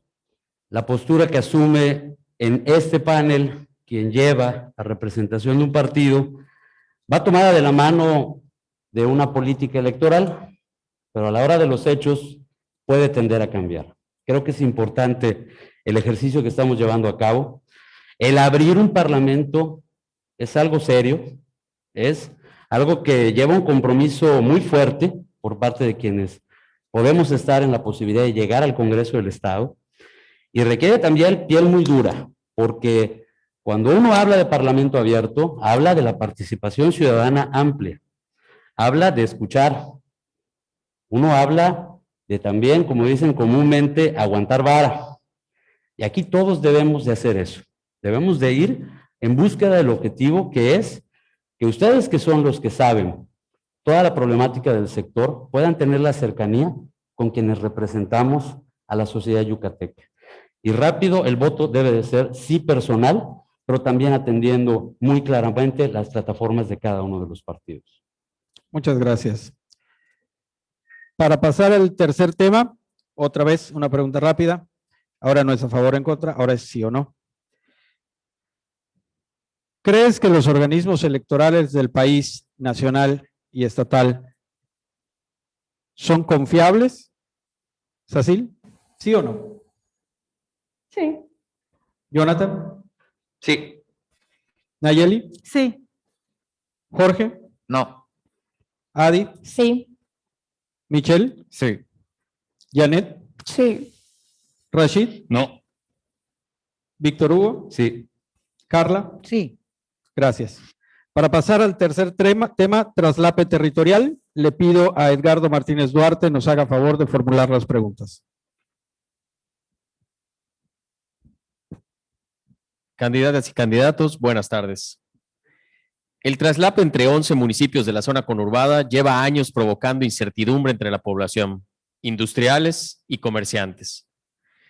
[SPEAKER 19] la postura que asume en este panel quien lleva la representación de un partido va tomada de la mano de una política electoral, pero a la hora de los hechos puede tender a cambiar. Creo que es importante el ejercicio que estamos llevando a cabo. El abrir un parlamento es algo serio, es algo que lleva un compromiso muy fuerte por parte de quienes podemos estar en la posibilidad de llegar al Congreso del Estado y requiere también piel muy dura, porque cuando uno habla de parlamento abierto, habla de la participación ciudadana amplia, habla de escuchar, uno habla de también, como dicen comúnmente, aguantar vara. Y aquí todos debemos de hacer eso. Debemos de ir en búsqueda del objetivo que es que ustedes que son los que saben toda la problemática del sector puedan tener la cercanía con quienes representamos a la sociedad yucateca. Y rápido, el voto debe de ser sí personal, pero también atendiendo muy claramente las plataformas de cada uno de los partidos.
[SPEAKER 14] Muchas gracias. Para pasar al tercer tema, otra vez una pregunta rápida. Ahora no es a favor o en contra, ahora es sí o no. ¿Crees que los organismos electorales del país, nacional y estatal, son confiables? ¿Sacil? ¿Sí o no?
[SPEAKER 18] Sí.
[SPEAKER 14] Jonathan,
[SPEAKER 5] Sí.
[SPEAKER 14] Nayeli,
[SPEAKER 10] Sí.
[SPEAKER 14] Jorge,
[SPEAKER 7] No.
[SPEAKER 14] Adi,
[SPEAKER 13] Sí.
[SPEAKER 14] Michelle,
[SPEAKER 12] Sí.
[SPEAKER 14] Janet,
[SPEAKER 13] Sí.
[SPEAKER 14] Rashid,
[SPEAKER 15] No.
[SPEAKER 14] Víctor Hugo,
[SPEAKER 19] Sí.
[SPEAKER 14] Carla.
[SPEAKER 17] Sí.
[SPEAKER 14] Gracias. Para pasar al tercer tema, traslape territorial, le pido a Edgardo Martínez Duarte nos haga favor de formular las preguntas.
[SPEAKER 20] Candidatas y candidatos, buenas tardes. El traslape entre 11 municipios de la zona conurbada lleva años provocando incertidumbre entre la población, industriales y comerciantes.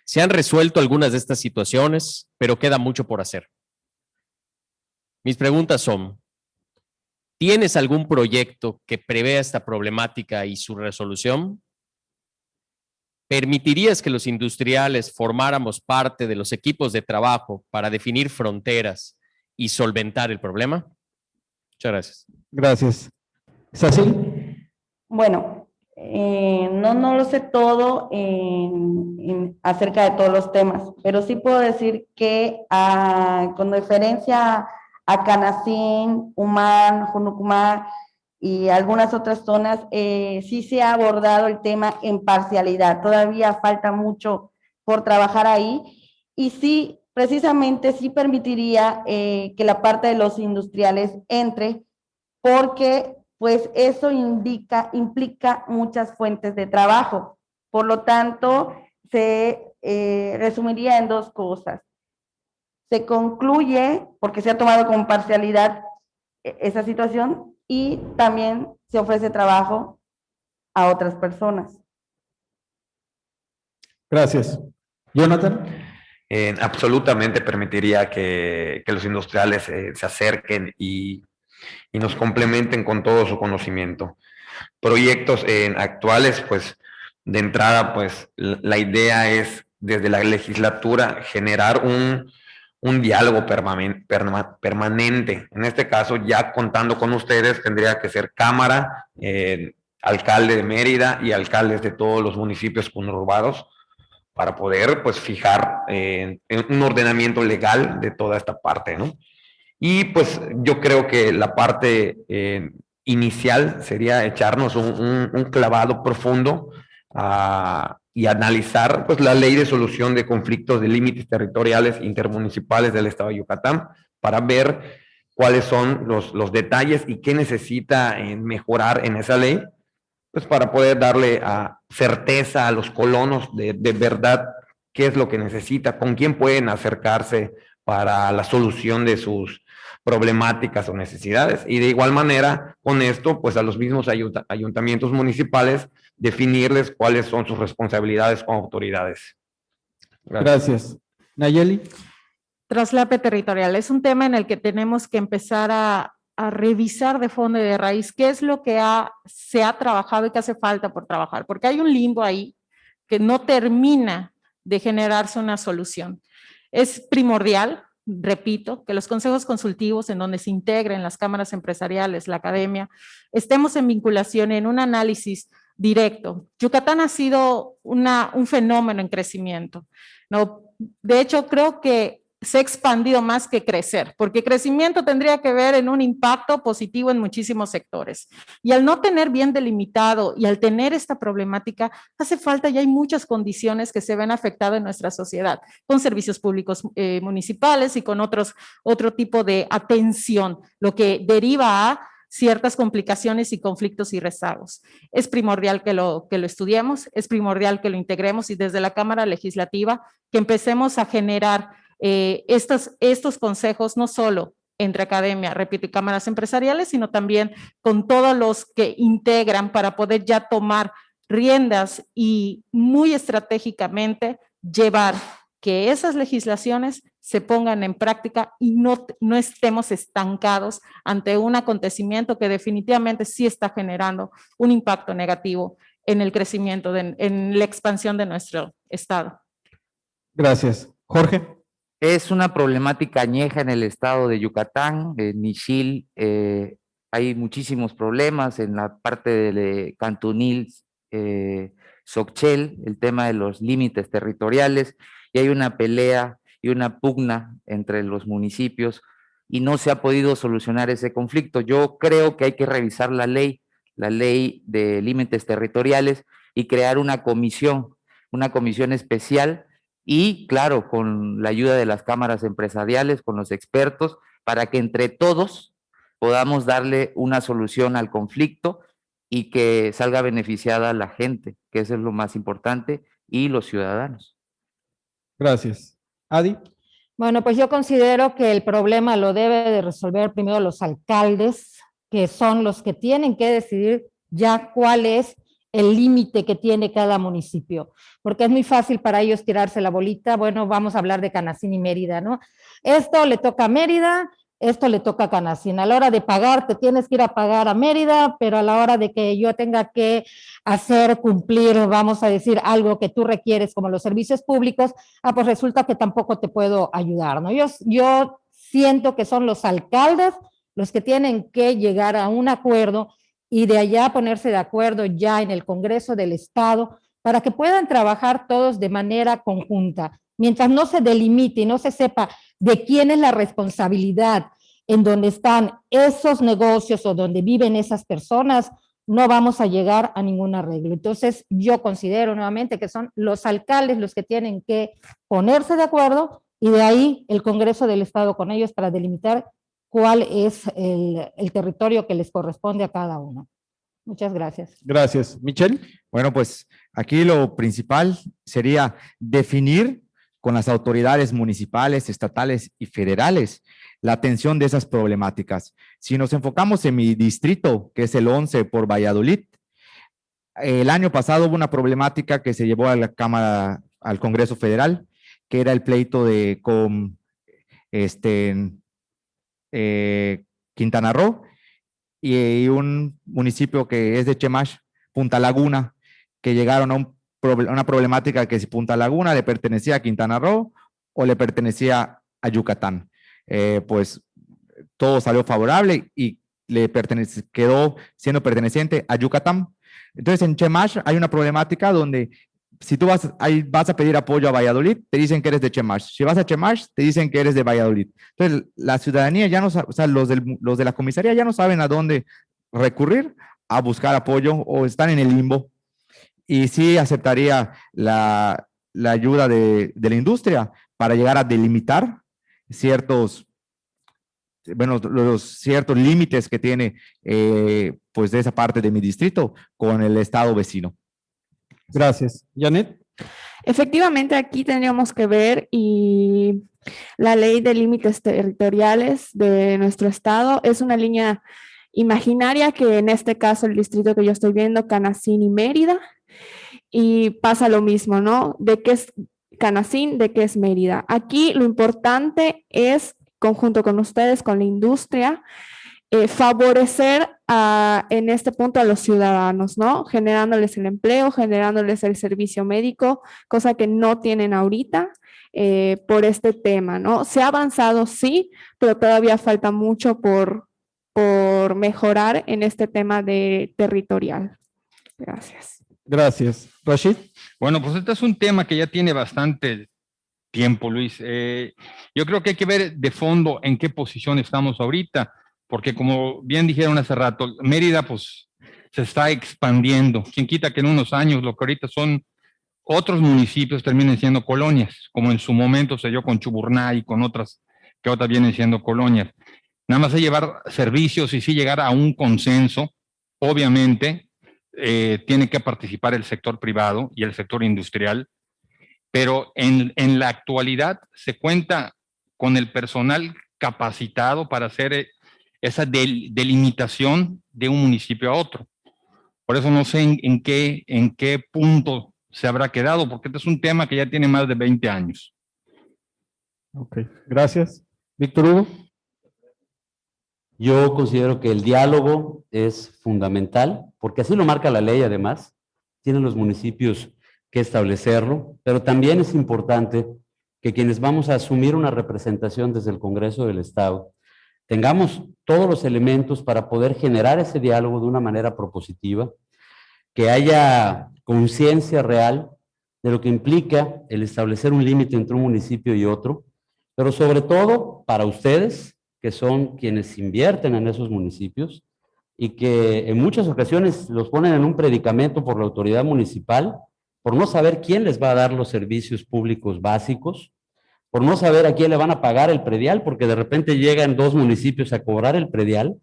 [SPEAKER 20] Se han resuelto algunas de estas situaciones, pero queda mucho por hacer. Mis preguntas son: ¿tienes algún proyecto que prevea esta problemática y su resolución? ¿Permitirías que los industriales formáramos parte de los equipos de trabajo para definir fronteras y solventar el problema? Muchas gracias.
[SPEAKER 14] Gracias. ¿Es así?
[SPEAKER 18] Bueno, no lo sé todo acerca de todos los temas, pero sí puedo decir que con referencia a Canacín, Humán, Junucumá y algunas otras zonas, sí se ha abordado el tema en parcialidad. Todavía falta mucho por trabajar ahí y sí, precisamente sí permitiría que la parte de los industriales entre, porque pues eso implica muchas fuentes de trabajo. Por lo tanto, se resumiría en dos cosas. Se concluye, porque se ha tomado con parcialidad esa situación, y también se ofrece trabajo a otras personas.
[SPEAKER 14] Gracias. Jonathan.
[SPEAKER 5] Absolutamente permitiría que los industriales se acerquen y nos complementen con todo su conocimiento. Proyectos actuales, pues de entrada, pues la idea es desde la legislatura generar un diálogo permanente. En este caso, ya contando con ustedes, tendría que ser Cámara, alcalde de Mérida y alcaldes de todos los municipios conurbados, para poder pues fijar un ordenamiento legal de toda esta parte, ¿no? Y pues yo creo que la parte inicial sería echarnos un clavado profundo y analizar pues la ley de solución de conflictos de límites territoriales intermunicipales del estado de Yucatán para ver cuáles son los detalles y qué necesita mejorar en esa ley, pues para poder darle certeza a los colonos de verdad qué es lo que necesita, con quién pueden acercarse para la solución de sus problemáticas o necesidades. Y de igual manera, con esto, pues a los mismos ayuntamientos municipales, definirles cuáles son sus responsabilidades como autoridades.
[SPEAKER 14] Gracias. Nayeli.
[SPEAKER 10] Traslape territorial es un tema en el que tenemos que empezar a revisar de fondo y de raíz qué es lo que se ha trabajado y qué hace falta por trabajar, porque hay un limbo ahí que no termina de generarse una solución. Es primordial, repito, que los consejos consultivos en donde se integren las cámaras empresariales, la academia, estemos en vinculación, en un análisis directo. Yucatán ha sido un fenómeno en crecimiento, ¿no? De hecho, creo que se ha expandido más que crecer, porque crecimiento tendría que ver en un impacto positivo en muchísimos sectores. Y al no tener bien delimitado y al tener esta problemática, hace falta, y hay muchas condiciones que se ven afectadas en nuestra sociedad, con servicios públicos municipales y con otro tipo de atención, lo que deriva a ciertas complicaciones y conflictos y rezagos. Es primordial que lo estudiemos, es primordial que lo integremos y desde la Cámara Legislativa que empecemos a generar estos consejos, no solo entre academia, repito, y cámaras empresariales, sino también con todos los que integran para poder ya tomar riendas y muy estratégicamente llevar que esas legislaciones se pongan en práctica y no estemos estancados ante un acontecimiento que definitivamente sí está generando un impacto negativo en el crecimiento, en la expansión de nuestro estado.
[SPEAKER 14] Gracias. Jorge.
[SPEAKER 7] Es una problemática añeja en el estado de Yucatán, en Ixil, hay muchísimos problemas en la parte de Cantunil, Xochel, el tema de los límites territoriales, y hay una pelea y una pugna entre los municipios y no se ha podido solucionar ese conflicto. Yo creo que hay que revisar la ley de límites territoriales y crear una comisión especial y, claro, con la ayuda de las cámaras empresariales, con los expertos, para que entre todos podamos darle una solución al conflicto y que salga beneficiada la gente, que eso es lo más importante, y los ciudadanos.
[SPEAKER 14] Gracias. Adi.
[SPEAKER 11] Bueno, pues yo considero que el problema lo debe de resolver primero los alcaldes, que son los que tienen que decidir ya cuál es el límite que tiene cada municipio, porque es muy fácil para ellos tirarse la bolita. Bueno, vamos a hablar de Canacín y Mérida, ¿no? Esto le toca a Mérida, esto le toca a Canacín. A la hora de pagar, te tienes que ir a pagar a Mérida, pero a la hora de que yo tenga que hacer cumplir, vamos a decir, algo que tú requieres como los servicios públicos, pues resulta que tampoco te puedo ayudar, ¿no? Yo siento que son los alcaldes los que tienen que llegar a un acuerdo y de allá ponerse de acuerdo ya en el Congreso del Estado para que puedan trabajar todos de manera conjunta. Mientras no se delimite y no se sepa de quién es la responsabilidad en donde están esos negocios o donde viven esas personas, no vamos a llegar a ningún arreglo. Entonces, yo considero nuevamente que son los alcaldes los que tienen que ponerse de acuerdo y de ahí el Congreso del Estado con ellos para delimitar cuál es el territorio que les corresponde a cada uno. Muchas gracias.
[SPEAKER 14] Gracias. Michelle.
[SPEAKER 12] Bueno, pues aquí lo principal sería definir con las autoridades municipales, estatales y federales la atención de esas problemáticas. Si nos enfocamos en mi distrito, que es el 11 por Valladolid, el año pasado hubo una problemática que se llevó a la Cámara, al Congreso Federal, que era el pleito de con Quintana Roo y un municipio que es de Chemash, Punta Laguna, que llegaron a una problemática que si Punta Laguna le pertenecía a Quintana Roo o le pertenecía a Yucatán. Pues todo salió favorable y quedó siendo perteneciente a Yucatán. Entonces en Chemash hay una problemática donde si tú vas a pedir apoyo a Valladolid, te dicen que eres de Chemash. Si vas a Chemash, te dicen que eres de Valladolid. Entonces, la ciudadanía ya no sabe, o sea, los de la comisaría ya no saben a dónde recurrir a buscar apoyo o están en el limbo. Y sí aceptaría la ayuda de la industria para llegar a delimitar ciertos límites que tiene pues de esa parte de mi distrito con el estado vecino.
[SPEAKER 14] Gracias. Janet.
[SPEAKER 13] Efectivamente, aquí tendríamos que ver y la ley de límites territoriales de nuestro estado es una línea imaginaria que en este caso el distrito que yo estoy viendo, Canacín y Mérida, y pasa lo mismo, ¿no? ¿De qué es Canacín? ¿De qué es Mérida? Aquí lo importante es, conjunto con ustedes, con la industria, favorecer en este punto a los ciudadanos, ¿no? Generándoles el empleo, generándoles el servicio médico, cosa que no tienen ahorita por este tema, ¿no? Se ha avanzado, sí, pero todavía falta mucho por mejorar en este tema territorial. Gracias.
[SPEAKER 14] Gracias. Rashid.
[SPEAKER 15] Bueno, pues este es un tema que ya tiene bastante tiempo, Luis. Yo creo que hay que ver de fondo en qué posición estamos ahorita, porque como bien dijeron hace rato, Mérida pues se está expandiendo. Quien quita que en unos años lo que ahorita son otros municipios terminen siendo colonias, como en su momento se dio con Chuburná y con otras que ahora vienen siendo colonias. Nada más es llevar servicios y sí llegar a un consenso. Obviamente tiene que participar el sector privado y el sector industrial, pero en la actualidad se cuenta con el personal capacitado para hacer esa delimitación de un municipio a otro. Por eso no sé en qué punto se habrá quedado, porque este es un tema que ya tiene más de 20 años.
[SPEAKER 14] Ok, gracias. Víctor Hugo.
[SPEAKER 19] Yo considero que el diálogo es fundamental, porque así lo marca la ley además. Tienen los municipios que establecerlo, pero también es importante que quienes vamos a asumir una representación desde el Congreso del Estado tengamos todos los elementos para poder generar ese diálogo de una manera propositiva, que haya conciencia real de lo que implica el establecer un límite entre un municipio y otro, pero sobre todo para ustedes, que son quienes invierten en esos municipios y que en muchas ocasiones los ponen en un predicamento por la autoridad municipal, por no saber quién les va a dar los servicios públicos básicos, por no saber a quién le van a pagar el predial, porque de repente llegan 2 municipios a cobrar el predial,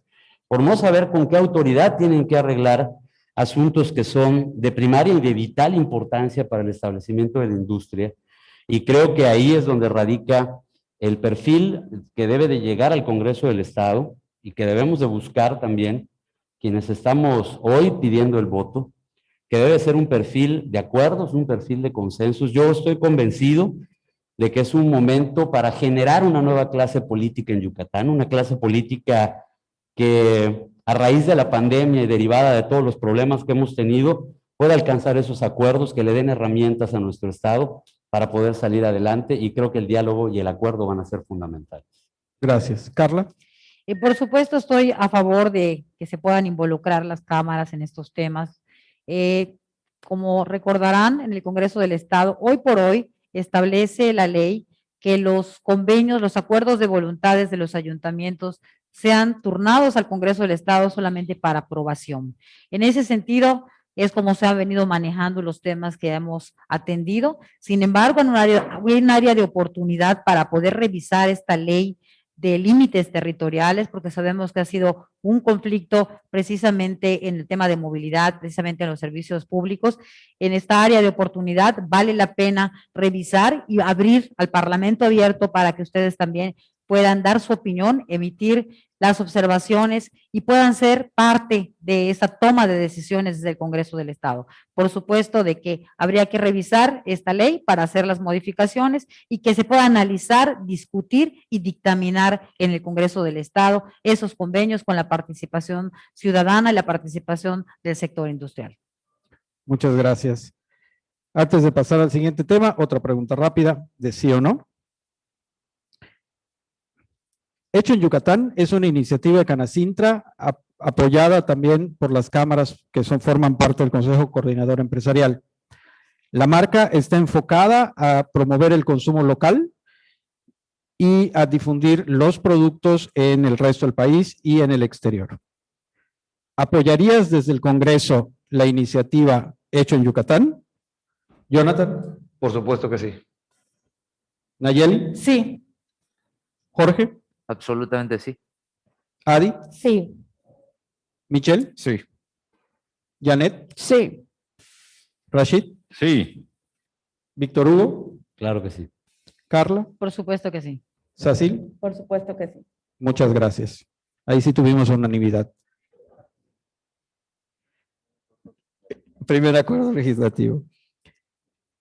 [SPEAKER 19] por no saber con qué autoridad tienen que arreglar asuntos que son de primaria y de vital importancia para el establecimiento de la industria. Y creo que ahí es donde radica el perfil que debe de llegar al Congreso del Estado y que debemos de buscar también quienes estamos hoy pidiendo el voto, que debe ser un perfil de acuerdos, un perfil de consensos. Yo estoy convencido de que es un momento para generar una nueva clase política en Yucatán, una clase política que a raíz de la pandemia y derivada de todos los problemas que hemos tenido, pueda alcanzar esos acuerdos que le den herramientas a nuestro Estado para poder salir adelante, y creo que el diálogo y el acuerdo van a ser fundamentales.
[SPEAKER 14] Gracias. Carla.
[SPEAKER 17] Por supuesto, estoy a favor de que se puedan involucrar las cámaras en estos temas. Como recordarán, en el Congreso del Estado, hoy por hoy, establece la ley que los convenios, los acuerdos de voluntades de los ayuntamientos sean turnados al Congreso del Estado solamente para aprobación. En ese sentido, es como se han venido manejando los temas que hemos atendido. Sin embargo, hay un área de oportunidad para poder revisar esta ley de límites territoriales, porque sabemos que ha sido un conflicto precisamente en el tema de movilidad, precisamente en los servicios públicos. En esta área de oportunidad vale la pena revisar y abrir al Parlamento abierto para que ustedes también puedan dar su opinión, emitir las observaciones y puedan ser parte de esa toma de decisiones desde el Congreso del Estado. Por supuesto de que habría que revisar esta ley para hacer las modificaciones y que se pueda analizar, discutir y dictaminar en el Congreso del Estado esos convenios con la participación ciudadana y la participación del sector industrial.
[SPEAKER 14] Muchas gracias. Antes de pasar al siguiente tema, otra pregunta rápida de sí o no. Hecho en Yucatán es una iniciativa de Canacintra apoyada también por las cámaras que forman parte del Consejo Coordinador Empresarial. La marca está enfocada a promover el consumo local y a difundir los productos en el resto del país y en el exterior. ¿Apoyarías desde el Congreso la iniciativa Hecho en Yucatán? Jonathan.
[SPEAKER 5] Por supuesto que sí.
[SPEAKER 14] Nayeli.
[SPEAKER 10] Sí.
[SPEAKER 14] Jorge.
[SPEAKER 7] Absolutamente sí.
[SPEAKER 14] Adi.
[SPEAKER 10] Sí.
[SPEAKER 14] Michelle.
[SPEAKER 15] Sí.
[SPEAKER 14] Janet.
[SPEAKER 10] Sí.
[SPEAKER 14] Rashid.
[SPEAKER 15] Sí.
[SPEAKER 14] Víctor Hugo.
[SPEAKER 19] Claro que sí.
[SPEAKER 14] Carla.
[SPEAKER 17] Por supuesto que sí.
[SPEAKER 14] Sacil.
[SPEAKER 18] Por supuesto que sí.
[SPEAKER 14] Muchas gracias. Ahí sí tuvimos unanimidad. Primer acuerdo legislativo.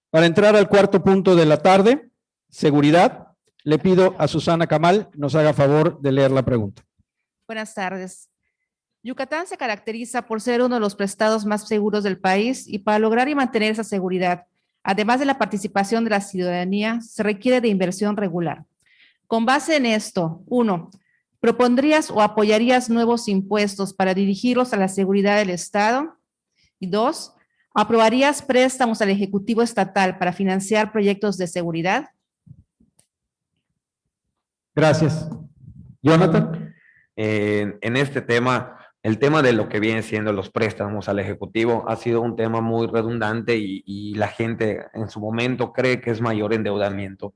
[SPEAKER 14] Para entrar al cuarto punto de la tarde, seguridad, le pido a Susana Camal nos haga favor de leer la pregunta.
[SPEAKER 21] Buenas tardes. Yucatán se caracteriza por ser uno de los estados más seguros del país y para lograr y mantener esa seguridad, además de la participación de la ciudadanía, se requiere de inversión regular. Con base en esto, 1. ¿Propondrías o apoyarías nuevos impuestos para dirigirlos a la seguridad del Estado? Y 2. ¿Aprobarías préstamos al Ejecutivo Estatal para financiar proyectos de seguridad?
[SPEAKER 14] Gracias. Jonathan.
[SPEAKER 5] En este tema, el tema de lo que viene siendo los préstamos al Ejecutivo ha sido un tema muy redundante y la gente en su momento cree que es mayor endeudamiento,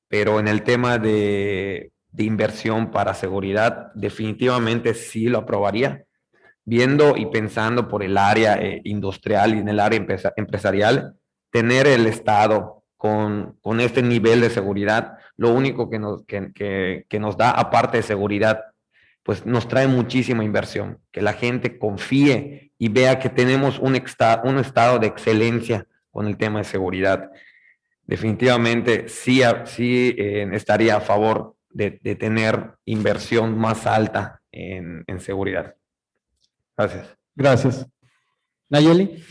[SPEAKER 5] pero en el tema de inversión para seguridad, definitivamente sí lo aprobaría. Viendo y pensando por el área industrial y en el área empresarial, tener el Estado con este nivel de seguridad, lo único que nos da, aparte de seguridad, pues nos trae muchísima inversión, que la gente confíe y vea que tenemos un estado de excelencia con el tema de seguridad. Definitivamente sí estaría a favor de tener inversión más alta en seguridad. Gracias.
[SPEAKER 14] Gracias. Nayeli.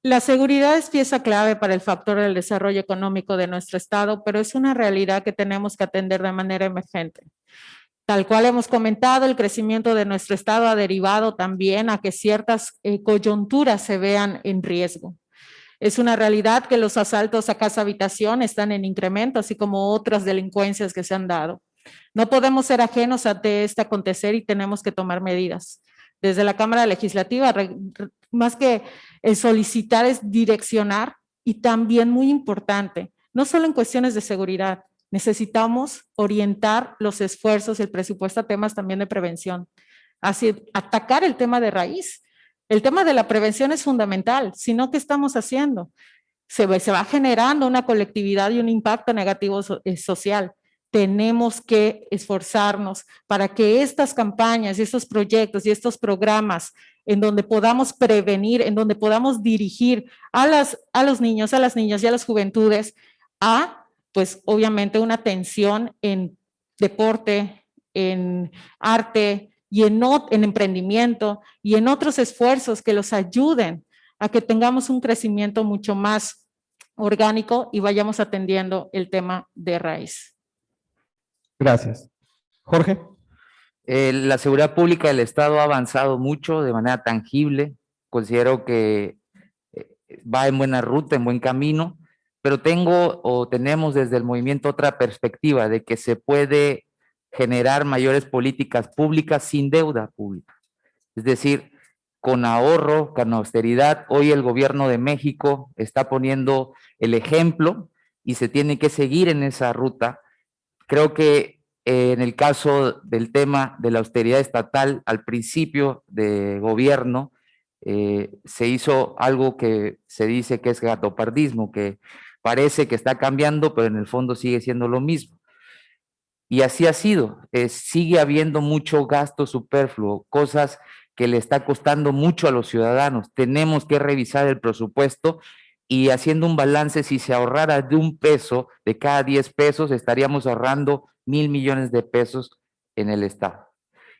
[SPEAKER 10] La seguridad es pieza clave para el factor del desarrollo económico de nuestro estado, pero es una realidad que tenemos que atender de manera emergente. Tal cual hemos comentado, el crecimiento de nuestro estado ha derivado también a que ciertas coyunturas se vean en riesgo. Es una realidad que los asaltos a casa habitación están en incremento, así como otras delincuencias que se han dado. No podemos ser ajenos ante este acontecer y tenemos que tomar medidas. Desde la Cámara Legislativa, más que solicitar es direccionar, y también muy importante, no solo en cuestiones de seguridad, necesitamos orientar los esfuerzos, el presupuesto a temas también de prevención, así atacar el tema de raíz. El tema de la prevención es fundamental, si no, ¿qué estamos haciendo? Se va generando una colectividad y un impacto negativo social. Tenemos que esforzarnos para que estas campañas, estos proyectos y estos programas en donde podamos prevenir, en donde podamos dirigir a los niños, a las niñas y a las juventudes a, pues obviamente, una atención en deporte, en arte y en emprendimiento y en otros esfuerzos que los ayuden a que tengamos un crecimiento mucho más orgánico y vayamos atendiendo el tema de raíz.
[SPEAKER 14] Gracias. Jorge.
[SPEAKER 7] La seguridad pública del Estado ha avanzado mucho de manera tangible. Considero que va en buena ruta, en buen camino, pero tenemos desde el movimiento otra perspectiva de que se puede generar mayores políticas públicas sin deuda pública. Es decir, con ahorro, con austeridad. Hoy el gobierno de México está poniendo el ejemplo y se tiene que seguir en esa ruta. Creo que en el caso del tema de la austeridad estatal, al principio de gobierno, se hizo algo que se dice que es gatopardismo, que parece que está cambiando, pero en el fondo sigue siendo lo mismo. Y así ha sido. Sigue habiendo mucho gasto superfluo, cosas que le está costando mucho a los ciudadanos. Tenemos que revisar el presupuesto y haciendo un balance, si se ahorrara de un peso de cada 10 pesos, estaríamos ahorrando 1,000 millones de pesos en el Estado.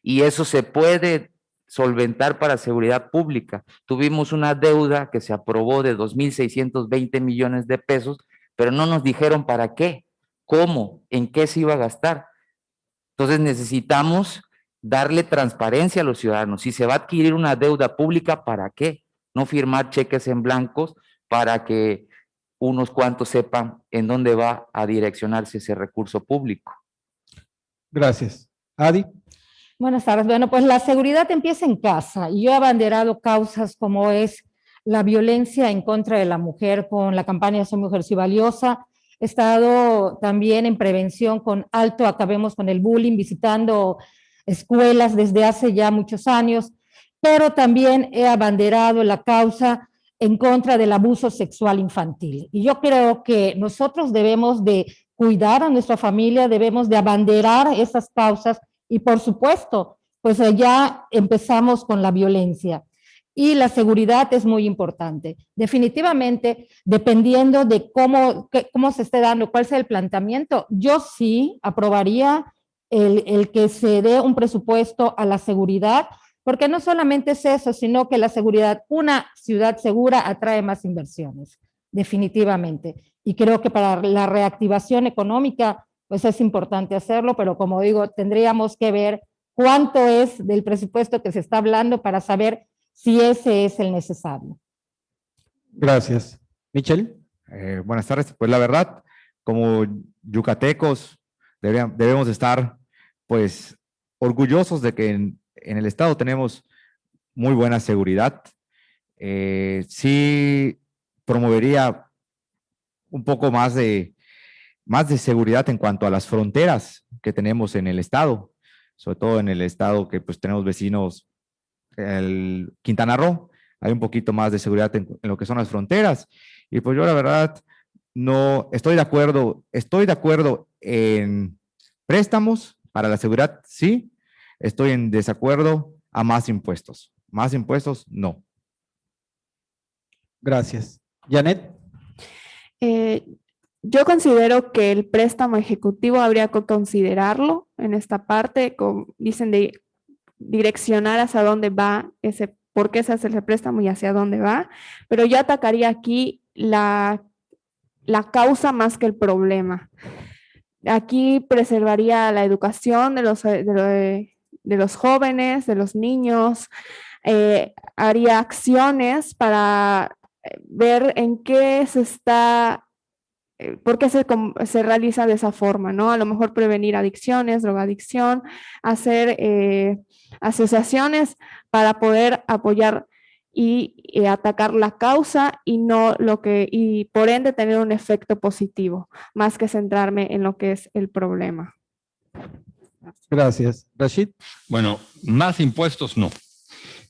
[SPEAKER 7] Y eso se puede solventar para seguridad pública. Tuvimos una deuda que se aprobó de 2,620 millones de pesos, pero no nos dijeron para qué, cómo, en qué se iba a gastar. Entonces necesitamos darle transparencia a los ciudadanos. Si se va a adquirir una deuda pública, ¿para qué? No firmar cheques en blancos para que unos cuantos sepan en dónde va a direccionarse ese recurso público.
[SPEAKER 14] Gracias. Adi.
[SPEAKER 11] Buenas tardes. Bueno, pues la seguridad empieza en casa y yo he abanderado causas como es la violencia en contra de la mujer con la campaña Soy Mujer, Soy Valiosa. He estado también en prevención con Alto Acabemos con el Bullying, visitando escuelas desde hace ya muchos años, pero también he abanderado la causa en contra del abuso sexual infantil. Y yo creo que nosotros debemos de cuidar a nuestra familia, debemos de abanderar esas causas y por supuesto, pues ya empezamos con la violencia. Y la seguridad es muy importante. Definitivamente, dependiendo de cómo se esté dando, cuál sea el planteamiento, yo sí aprobaría el que se dé un presupuesto a la seguridad, porque no solamente es eso, sino que la seguridad, una ciudad segura atrae más inversiones, definitivamente. Y creo que para la reactivación económica, pues es importante hacerlo, pero como digo, tendríamos que ver cuánto es del presupuesto que se está hablando para saber si ese es el necesario.
[SPEAKER 14] Gracias. Michelle.
[SPEAKER 12] Buenas tardes. Pues la verdad, como yucatecos, debemos estar pues orgullosos de que en el estado tenemos muy buena seguridad. Sí promovería un poco más de seguridad en cuanto a las fronteras que tenemos en el estado, sobre todo en el estado que pues tenemos vecinos, el Quintana Roo, hay un poquito más de seguridad en lo que son las fronteras. Y pues yo la verdad no estoy de acuerdo en préstamos para la seguridad, sí. Estoy en desacuerdo a más impuestos. Más impuestos, no.
[SPEAKER 14] Gracias. Janet.
[SPEAKER 13] Yo considero que el préstamo ejecutivo habría que considerarlo en esta parte, dicen de direccionar hacia dónde va ese, por qué se hace ese préstamo y hacia dónde va, pero yo atacaría aquí la causa más que el problema. Aquí preservaría la educación de los jóvenes, de los niños, haría acciones para ver en qué se está, por qué se realiza de esa forma, ¿no? A lo mejor prevenir adicciones, drogadicción, hacer asociaciones para poder apoyar y atacar la causa y no lo que, y por ende tener un efecto positivo, más que centrarme en lo que es el problema.
[SPEAKER 14] Gracias. Rashid.
[SPEAKER 15] Bueno, más impuestos no.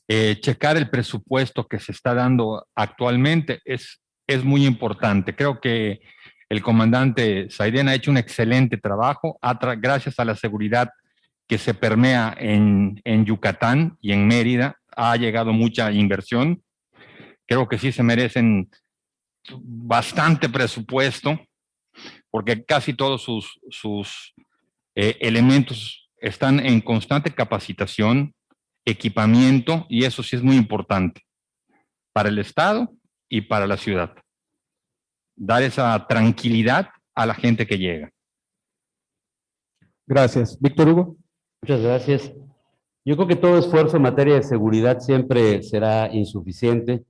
[SPEAKER 15] Checar el presupuesto que se está dando actualmente es muy importante. Creo que el comandante Saidén ha hecho un excelente trabajo gracias a la seguridad que se permea en Yucatán y en Mérida. Ha llegado mucha inversión. Creo que sí se merecen bastante presupuesto porque casi todos sus elementos están en constante capacitación, equipamiento, y eso sí es muy importante para el Estado y para la ciudad. Dar esa tranquilidad a la gente que llega.
[SPEAKER 14] Gracias. Víctor Hugo.
[SPEAKER 19] Muchas gracias. Yo creo que todo esfuerzo en materia de seguridad siempre será insuficiente.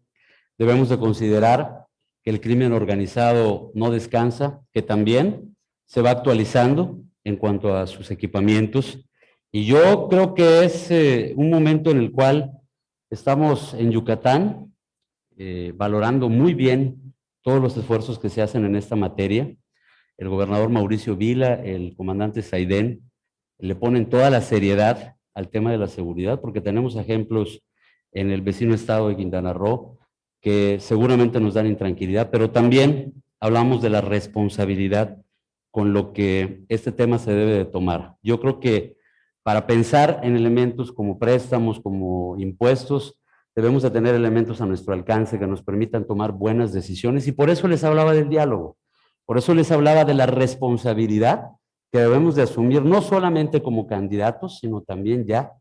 [SPEAKER 19] Debemos de considerar que el crimen organizado no descansa, que también se va actualizando en cuanto a sus equipamientos. Y yo creo que es un momento en el cual estamos en Yucatán valorando muy bien todos los esfuerzos que se hacen en esta materia. El gobernador Mauricio Vila, el comandante Saidén, le ponen toda la seriedad al tema de la seguridad, porque tenemos ejemplos en el vecino estado de Quintana Roo que seguramente nos dan intranquilidad, pero también hablamos de la responsabilidad con lo que este tema se debe de tomar. Yo creo que para pensar en elementos como préstamos, como impuestos, debemos de tener elementos a nuestro alcance que nos permitan tomar buenas decisiones, y por eso les hablaba del diálogo, por eso les hablaba de la responsabilidad que debemos de asumir no solamente como candidatos, sino también ya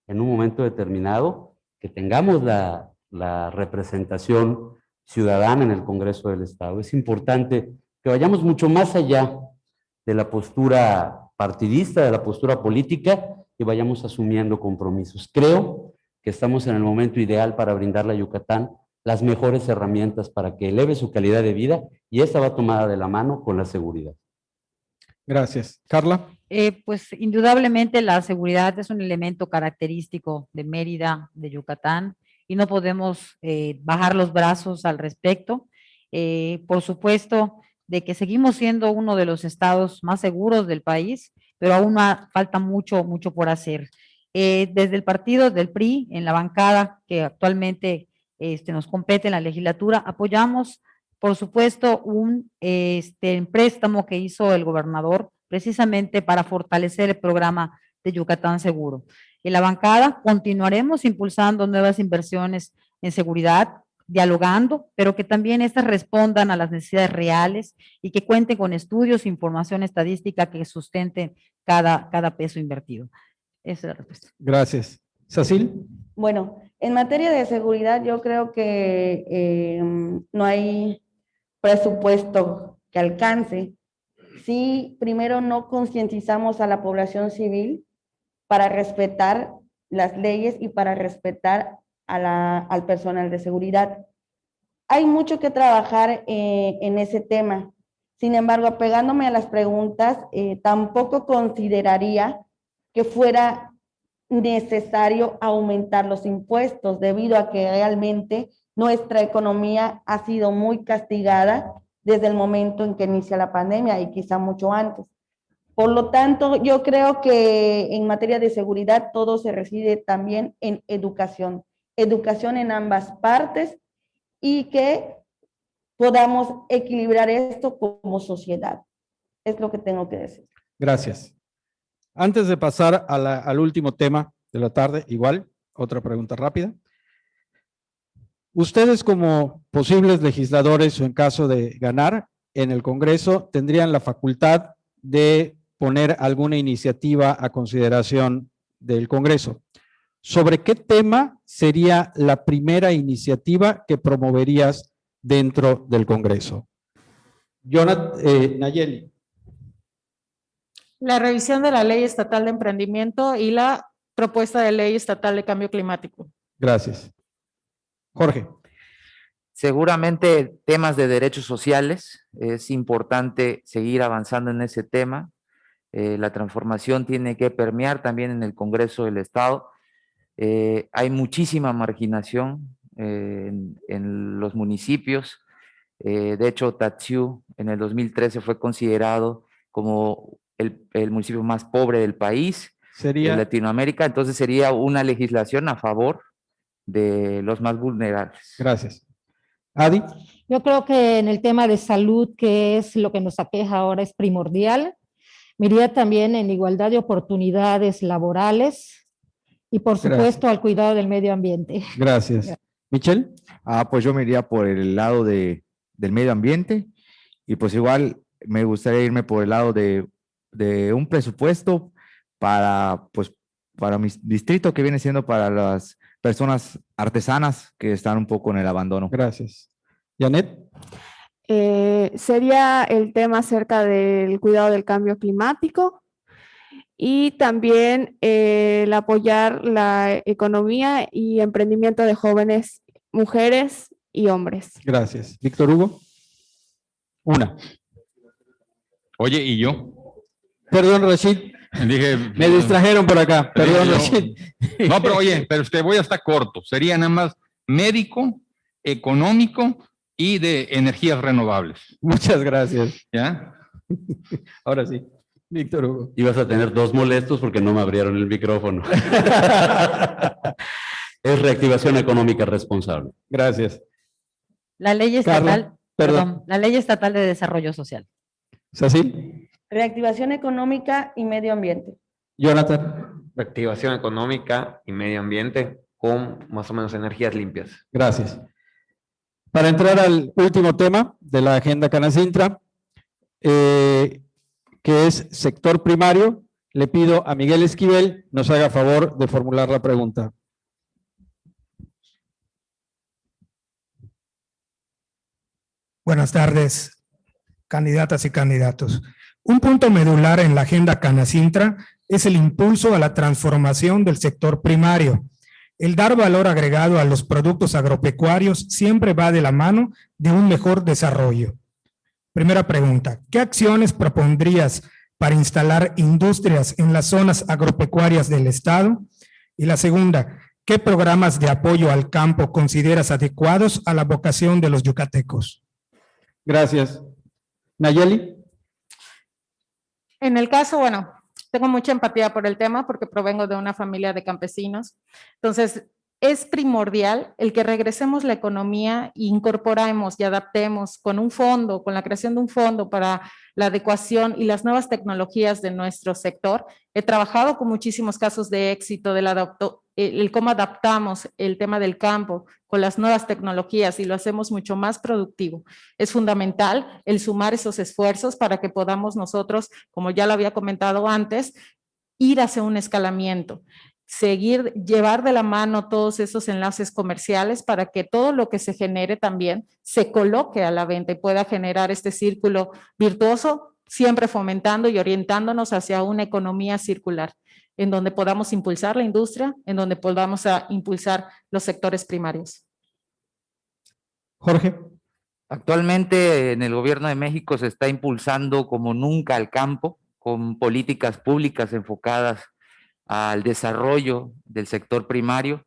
[SPEAKER 19] en un momento determinado que tengamos la representación ciudadana en el Congreso del Estado. Es importante que vayamos mucho más allá de la postura partidista, de la postura política, y vayamos asumiendo compromisos. Creo que estamos en el momento ideal para brindarle a Yucatán las mejores herramientas para que eleve su calidad de vida, y esta va tomada de la mano con la seguridad.
[SPEAKER 14] Gracias. Carla.
[SPEAKER 17] Pues indudablemente la seguridad es un elemento característico de Mérida, de Yucatán, y no podemos bajar los brazos al respecto. Por supuesto, de que seguimos siendo uno de los estados más seguros del país, pero aún falta mucho por hacer. Desde el partido del PRI, en la bancada que actualmente nos compete en la legislatura, apoyamos, por supuesto, un préstamo que hizo el gobernador precisamente para fortalecer el programa de Yucatán Seguro. En la bancada continuaremos impulsando nuevas inversiones en seguridad, dialogando, pero que también estas respondan a las necesidades reales y que cuenten con estudios e información estadística que sustenten cada peso invertido. Esa es la respuesta.
[SPEAKER 14] Gracias. Cecil.
[SPEAKER 18] Bueno, en materia de seguridad yo creo que no hay presupuesto que alcance si primero no concientizamos a la población civil para respetar las leyes y para respetar al personal de seguridad. Hay mucho que trabajar en ese tema. Sin embargo, apegándome a las preguntas, tampoco consideraría que fuera necesario aumentar los impuestos, debido a que realmente nuestra economía ha sido muy castigada desde el momento en que inicia la pandemia y quizá mucho antes. Por lo tanto, yo creo que en materia de seguridad todo se reside también en educación en ambas partes, y que podamos equilibrar esto como sociedad. Es lo que tengo que decir.
[SPEAKER 14] Gracias. Antes de pasar al último tema de la tarde, igual, otra pregunta rápida. Ustedes, como posibles legisladores o en caso de ganar en el Congreso, tendrían la facultad de poner alguna iniciativa a consideración del Congreso. ¿Sobre qué tema sería la primera iniciativa que promoverías dentro del Congreso? Nayeli.
[SPEAKER 10] La revisión de la Ley Estatal de Emprendimiento y la propuesta de Ley Estatal de Cambio Climático.
[SPEAKER 14] Gracias. Jorge.
[SPEAKER 7] Seguramente temas de derechos sociales, es importante seguir avanzando en ese tema. La transformación tiene que permear también en el Congreso del Estado. Hay muchísima marginación en los municipios. De hecho, Tatsiu en el 2013 fue considerado como el municipio más pobre del país,
[SPEAKER 14] Sería-
[SPEAKER 7] de Latinoamérica. Entonces sería una legislación a favor de los más vulnerables.
[SPEAKER 14] Gracias. Adi.
[SPEAKER 11] Yo creo que en el tema de salud, que es lo que nos aqueja ahora, es primordial. Miría también en igualdad de oportunidades laborales y, por
[SPEAKER 14] Gracias.
[SPEAKER 11] supuesto, al cuidado del medio ambiente.
[SPEAKER 14] Gracias. Michelle.
[SPEAKER 12] Pues yo me iría por el lado del medio ambiente y pues igual me gustaría irme por el lado de un presupuesto para mi distrito, que viene siendo para las personas artesanas que están un poco en el abandono.
[SPEAKER 14] Gracias. Janet.
[SPEAKER 13] Sería el tema acerca del cuidado del cambio climático y también el apoyar la economía y emprendimiento de jóvenes, mujeres y hombres.
[SPEAKER 14] Gracias. Víctor Hugo. Una.
[SPEAKER 15] Oye, ¿y yo?
[SPEAKER 14] Perdón, Rashid.
[SPEAKER 15] Dije,
[SPEAKER 14] Me distrajeron por acá. Perdón,
[SPEAKER 15] yo-
[SPEAKER 14] Rashid.
[SPEAKER 15] No, pero oye, pero usted voy hasta corto. Sería nada más médico, económico y de energías renovables.
[SPEAKER 14] Muchas gracias.
[SPEAKER 15] ¿Ya?
[SPEAKER 14] Ahora sí. Víctor Hugo.
[SPEAKER 19] Ibas a tener dos molestos porque no me abrieron el micrófono. Es reactivación económica responsable.
[SPEAKER 14] Gracias.
[SPEAKER 17] La ley
[SPEAKER 14] Carla,
[SPEAKER 17] estatal,
[SPEAKER 14] perdón.
[SPEAKER 17] la ley estatal de desarrollo social.
[SPEAKER 14] ¿Sacil?
[SPEAKER 18] Reactivación económica y medio ambiente.
[SPEAKER 14] Jonathan.
[SPEAKER 5] Reactivación económica y medio ambiente con más o menos energías limpias.
[SPEAKER 14] Gracias. Para entrar al último tema de la agenda Canacintra, que es sector primario, le pido a Miguel Esquivel nos haga favor de formular la pregunta.
[SPEAKER 2] Buenas tardes, candidatas y candidatos. Un punto medular en la agenda Canacintra es el impulso a la transformación del sector primario. El dar valor agregado a los productos agropecuarios siempre va de la mano de un mejor desarrollo. Primera pregunta, ¿qué acciones propondrías para instalar industrias en las zonas agropecuarias del Estado? Y la segunda, ¿qué programas de apoyo al campo consideras adecuados a la vocación de los yucatecos?
[SPEAKER 14] Gracias. Nayeli.
[SPEAKER 10] En el caso, bueno, tengo mucha empatía por el tema porque provengo de una familia de campesinos. Entonces, es primordial el que regresemos la economía e incorporemos y adaptemos con un fondo, con la creación de un fondo para la adecuación y las nuevas tecnologías de nuestro sector. He trabajado con muchísimos casos de éxito el cómo adaptamos el tema del campo con las nuevas tecnologías y lo hacemos mucho más productivo. Es fundamental el sumar esos esfuerzos para que podamos nosotros, como ya lo había comentado antes, ir hacia un escalamiento. Llevar de la mano todos esos enlaces comerciales para que todo lo que se genere también se coloque a la venta y pueda generar este círculo virtuoso, siempre fomentando y orientándonos hacia una economía circular, en donde podamos impulsar la industria, en donde podamos impulsar los sectores primarios.
[SPEAKER 14] Jorge.
[SPEAKER 7] Actualmente en el gobierno de México se está impulsando como nunca al campo, con políticas públicas enfocadas al desarrollo del sector primario.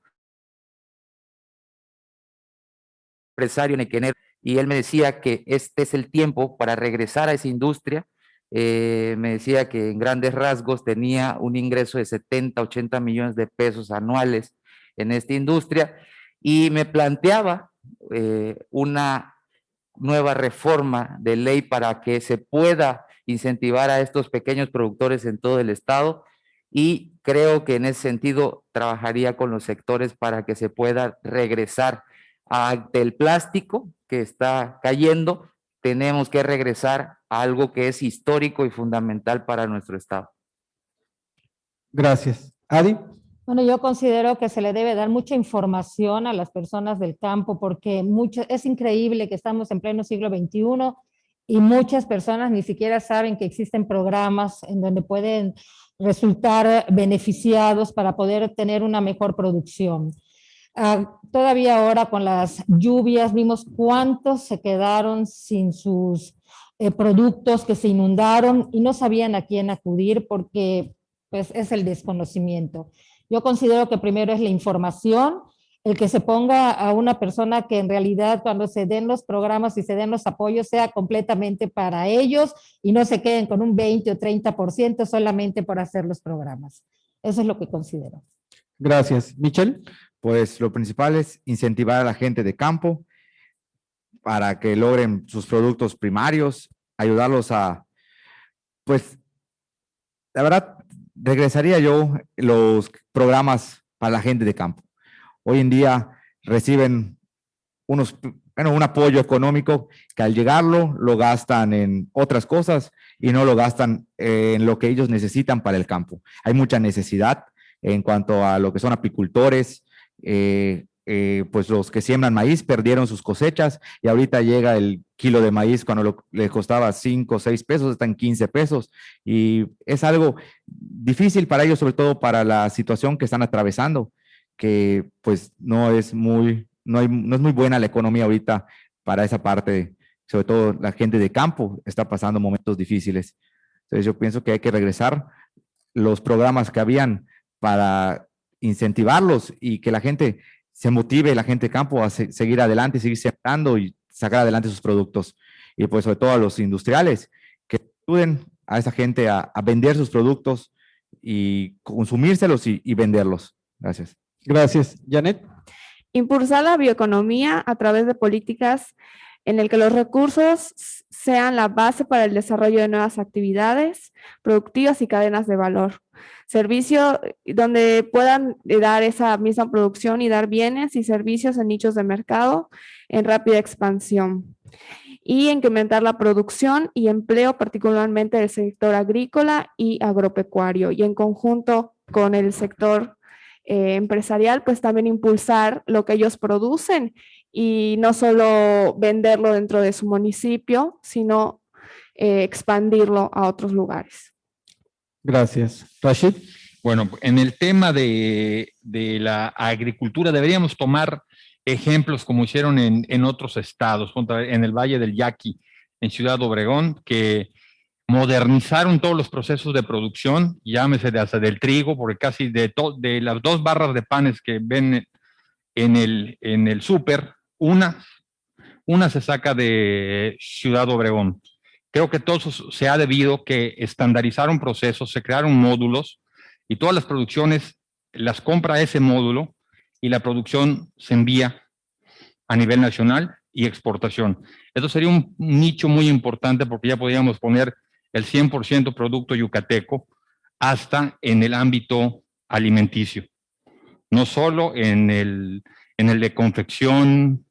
[SPEAKER 7] Empresario Nequener, y él me decía que este es el tiempo para regresar a esa industria. Me decía que en grandes rasgos tenía un ingreso de 70, 80 millones de pesos anuales en esta industria y me planteaba una nueva reforma de ley para que se pueda incentivar a estos pequeños productores en todo el estado. Y creo que en ese sentido trabajaría con los sectores para que se pueda regresar ante el plástico que está cayendo. Tenemos que regresar a algo que es histórico y fundamental para nuestro estado.
[SPEAKER 14] Gracias. Adi.
[SPEAKER 11] Bueno, yo considero que se le debe dar mucha información a las personas del campo porque es increíble que estamos en pleno siglo XXI y muchas personas ni siquiera saben que existen programas en donde pueden resultar beneficiados para poder tener una mejor producción. todavía ahora con las lluvias vimos cuántos se quedaron sin sus productos, que se inundaron y no sabían a quién acudir porque pues es el desconocimiento. Yo considero que primero es la información, el que se ponga a una persona que en realidad cuando se den los programas y se den los apoyos sea completamente para ellos y no se queden con un 20 o 30% solamente por hacer los programas. Eso es lo que considero.
[SPEAKER 14] Gracias. Michelle.
[SPEAKER 12] Pues lo principal es incentivar a la gente de campo para que logren sus productos primarios, ayudarlos a, pues, la verdad, regresaría yo los programas para la gente de campo. Hoy en día reciben un apoyo económico que al llegarlo lo gastan en otras cosas y no lo gastan en lo que ellos necesitan para el campo. Hay mucha necesidad en cuanto a lo que son apicultores, pues los que siembran maíz perdieron sus cosechas y ahorita llega el kilo de maíz cuando le costaba 5 o 6 pesos, está en 15 pesos y es algo difícil para ellos, sobre todo para la situación que están atravesando, que pues no es muy buena la economía ahorita para esa parte, sobre todo la gente de campo está pasando momentos difíciles. Entonces yo pienso que hay que regresar los programas que habían para incentivarlos y que la gente se motive, la gente de campo a seguir adelante, seguir sembrando y sacar adelante sus productos. Y pues sobre todo a los industriales que ayuden a esa gente a vender sus productos y consumírselos y venderlos. Gracias.
[SPEAKER 14] Gracias. Janet.
[SPEAKER 13] Impulsar la bioeconomía a través de políticas en el que los recursos sean la base para el desarrollo de nuevas actividades productivas y cadenas de valor. Servicio donde puedan dar esa misma producción y dar bienes y servicios en nichos de mercado en rápida expansión. Y incrementar la producción y empleo, particularmente del sector agrícola y agropecuario. Y en conjunto con el sector empresarial, pues también impulsar lo que ellos producen y no solo venderlo dentro de su municipio, sino expandirlo a otros lugares.
[SPEAKER 14] Gracias. Rashid.
[SPEAKER 15] Bueno, en el tema de la agricultura deberíamos tomar ejemplos como hicieron en otros estados, en el Valle del Yaqui, en Ciudad Obregón, que modernizaron todos los procesos de producción, llámese hasta del trigo, porque casi de las 2 barras de panes que ven en el súper, una se saca de Ciudad Obregón. Creo que todo eso se ha debido que estandarizaron procesos, se crearon módulos y todas las producciones las compra ese módulo y la producción se envía a nivel nacional y exportación. Esto sería un nicho muy importante porque ya podríamos poner el 100% producto yucateco hasta en el ámbito alimenticio, no solo en el de confección,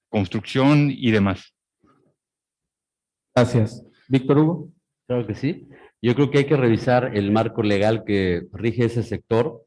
[SPEAKER 15] construcción y demás.
[SPEAKER 14] Gracias. Víctor Hugo.
[SPEAKER 19] Claro que sí. Yo creo que hay que revisar el marco legal que rige ese sector.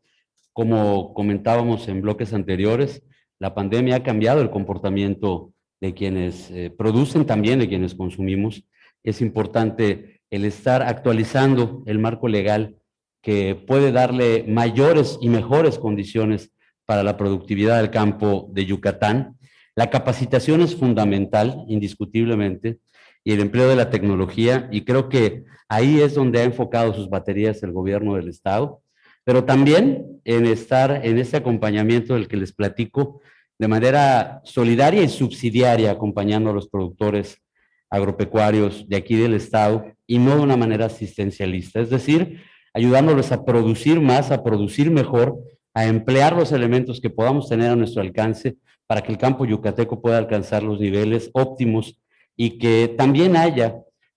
[SPEAKER 19] Como comentábamos en bloques anteriores, la pandemia ha cambiado el comportamiento de quienes producen, también de quienes consumimos. Es importante el estar actualizando el marco legal que puede darle mayores y mejores condiciones para la productividad del campo de Yucatán. La capacitación es fundamental, indiscutiblemente, y el empleo de la tecnología, y creo que ahí es donde ha enfocado sus baterías el gobierno del estado, pero también en estar en ese acompañamiento del que les platico, de manera solidaria y subsidiaria, acompañando a los productores agropecuarios de aquí del estado, y no de una manera asistencialista, es decir, ayudándoles a producir más, a producir mejor, a emplear los elementos que podamos tener a nuestro alcance para que el campo yucateco pueda alcanzar los niveles óptimos y que también haya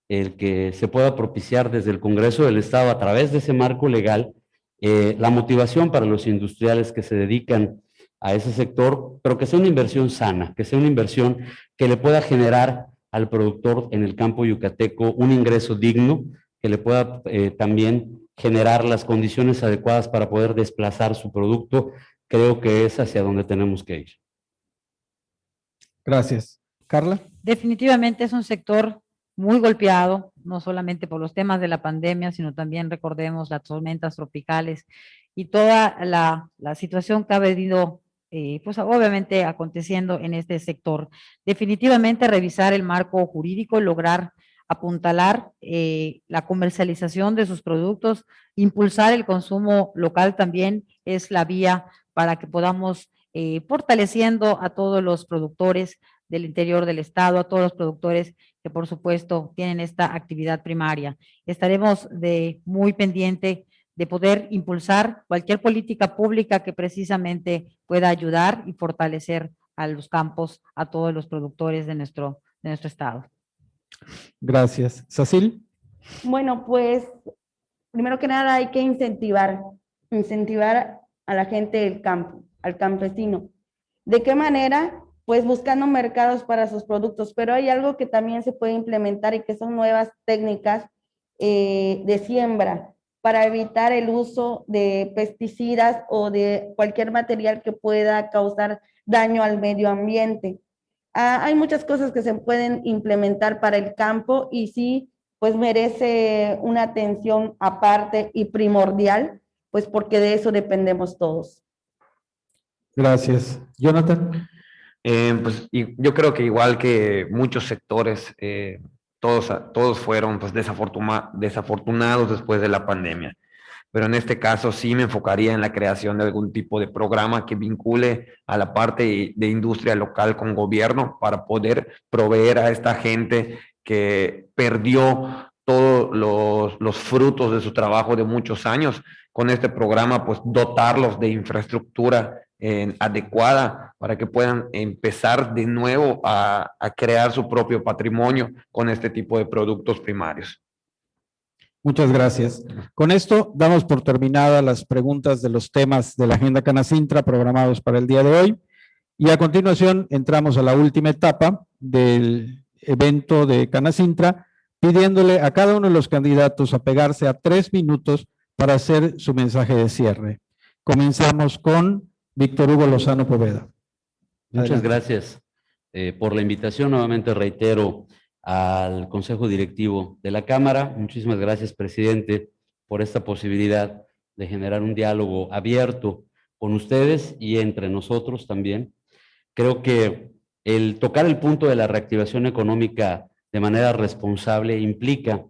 [SPEAKER 19] el que se pueda propiciar desde el Congreso del Estado a través de ese marco legal la motivación para los industriales que se dedican a ese sector, pero que sea una inversión sana, que sea una inversión que le pueda generar al productor en el campo yucateco un ingreso digno, que le pueda también generar las condiciones adecuadas para poder desplazar su producto. Creo que es hacia donde tenemos que ir.
[SPEAKER 14] Gracias. Carla.
[SPEAKER 17] Definitivamente es un sector muy golpeado, no solamente por los temas de la pandemia, sino también recordemos las tormentas tropicales y toda la situación que ha venido pues obviamente aconteciendo en este sector. Definitivamente revisar el marco jurídico, lograr apuntalar la comercialización de sus productos, impulsar el consumo local también es la vía para que podamos fortaleciendo a todos los productores del interior del estado, a todos los productores que por supuesto tienen esta actividad primaria. Estaremos muy pendiente de poder impulsar cualquier política pública que precisamente pueda ayudar y fortalecer a los campos, a todos los productores de nuestro estado.
[SPEAKER 14] Gracias. Sacil.
[SPEAKER 18] Bueno, pues primero que nada hay que incentivar a la gente del campo, al campesino. ¿De qué manera? Pues buscando mercados para sus productos, pero hay algo que también se puede implementar y que son nuevas técnicas de siembra para evitar el uso de pesticidas o de cualquier material que pueda causar daño al medio ambiente. Hay muchas cosas que se pueden implementar para el campo y sí, pues merece una atención aparte y primordial, pues porque de eso dependemos todos.
[SPEAKER 14] Gracias. Jonathan.
[SPEAKER 5] Pues yo creo que igual que muchos sectores, todos fueron pues, desafortunados después de la pandemia. Pero en este caso sí me enfocaría en la creación de algún tipo de programa que vincule a la parte de industria local con gobierno para poder proveer a esta gente que perdió todos los frutos de su trabajo de muchos años. Con este programa, pues dotarlos de infraestructura adecuada para que puedan empezar de nuevo a crear su propio patrimonio con este tipo de productos primarios.
[SPEAKER 14] Muchas gracias. Con esto damos por terminadas las preguntas de los temas de la agenda Canacintra programados para el día de hoy. Y a continuación entramos a la última etapa del evento de Canacintra, pidiéndole a cada uno de los candidatos apegarse a 3 minutos para hacer su mensaje de cierre. Comenzamos con Víctor Hugo Lozano Poveda.
[SPEAKER 19] Muchas gracias por la invitación. Nuevamente reitero al Consejo Directivo de la Cámara. Muchísimas gracias, presidente, por esta posibilidad de generar un diálogo abierto con ustedes y entre nosotros también. Creo que el tocar el punto de la reactivación económica de manera responsable implica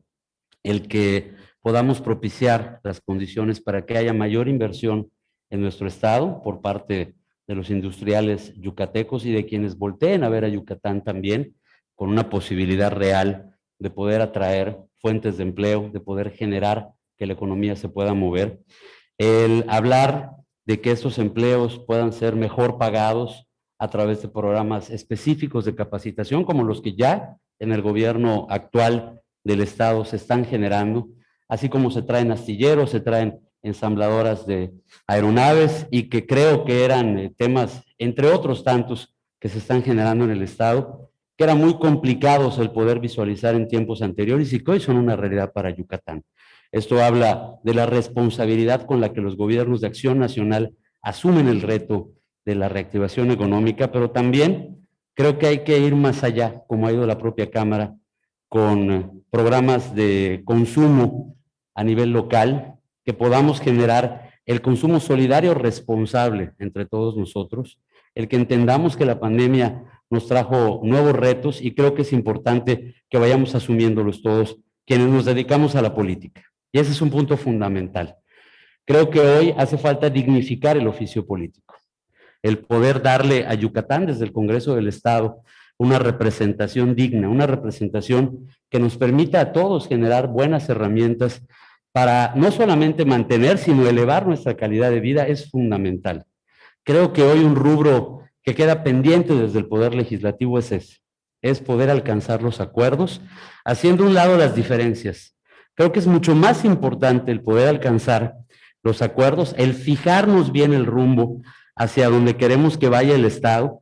[SPEAKER 19] el que podamos propiciar las condiciones para que haya mayor inversión en nuestro estado por parte de los industriales yucatecos y de quienes volteen a ver a Yucatán también, con una posibilidad real de poder atraer fuentes de empleo, de poder generar que la economía se pueda mover. El hablar de que esos empleos puedan ser mejor pagados a través de programas específicos de capacitación, como los que ya en el gobierno actual del estado se están generando, así como se traen astilleros, se traen ensambladoras de aeronaves y que creo que eran temas, entre otros tantos, que se están generando en el estado, que eran muy complicados el poder visualizar en tiempos anteriores y que hoy son una realidad para Yucatán. Esto habla de la responsabilidad con la que los gobiernos de acción nacional asumen el reto de la reactivación económica, pero también creo que hay que ir más allá, como ha ido la propia Cámara, con programas de consumo a nivel local, que podamos generar el consumo solidario responsable entre todos nosotros, el que entendamos que la pandemia nos trajo nuevos retos y creo que es importante que vayamos asumiéndolos todos quienes nos dedicamos a la política. Y ese es un punto fundamental. Creo que hoy hace falta dignificar el oficio político, el poder darle a Yucatán desde el Congreso del Estado una representación digna, una representación que nos permita a todos generar buenas herramientas para no solamente mantener, sino elevar nuestra calidad de vida es fundamental. Creo que hoy un rubro que queda pendiente desde el Poder Legislativo es ese, es poder alcanzar los acuerdos, haciendo a un lado las diferencias. Creo que es mucho más importante el poder alcanzar los acuerdos, el fijarnos bien el rumbo hacia donde queremos que vaya el Estado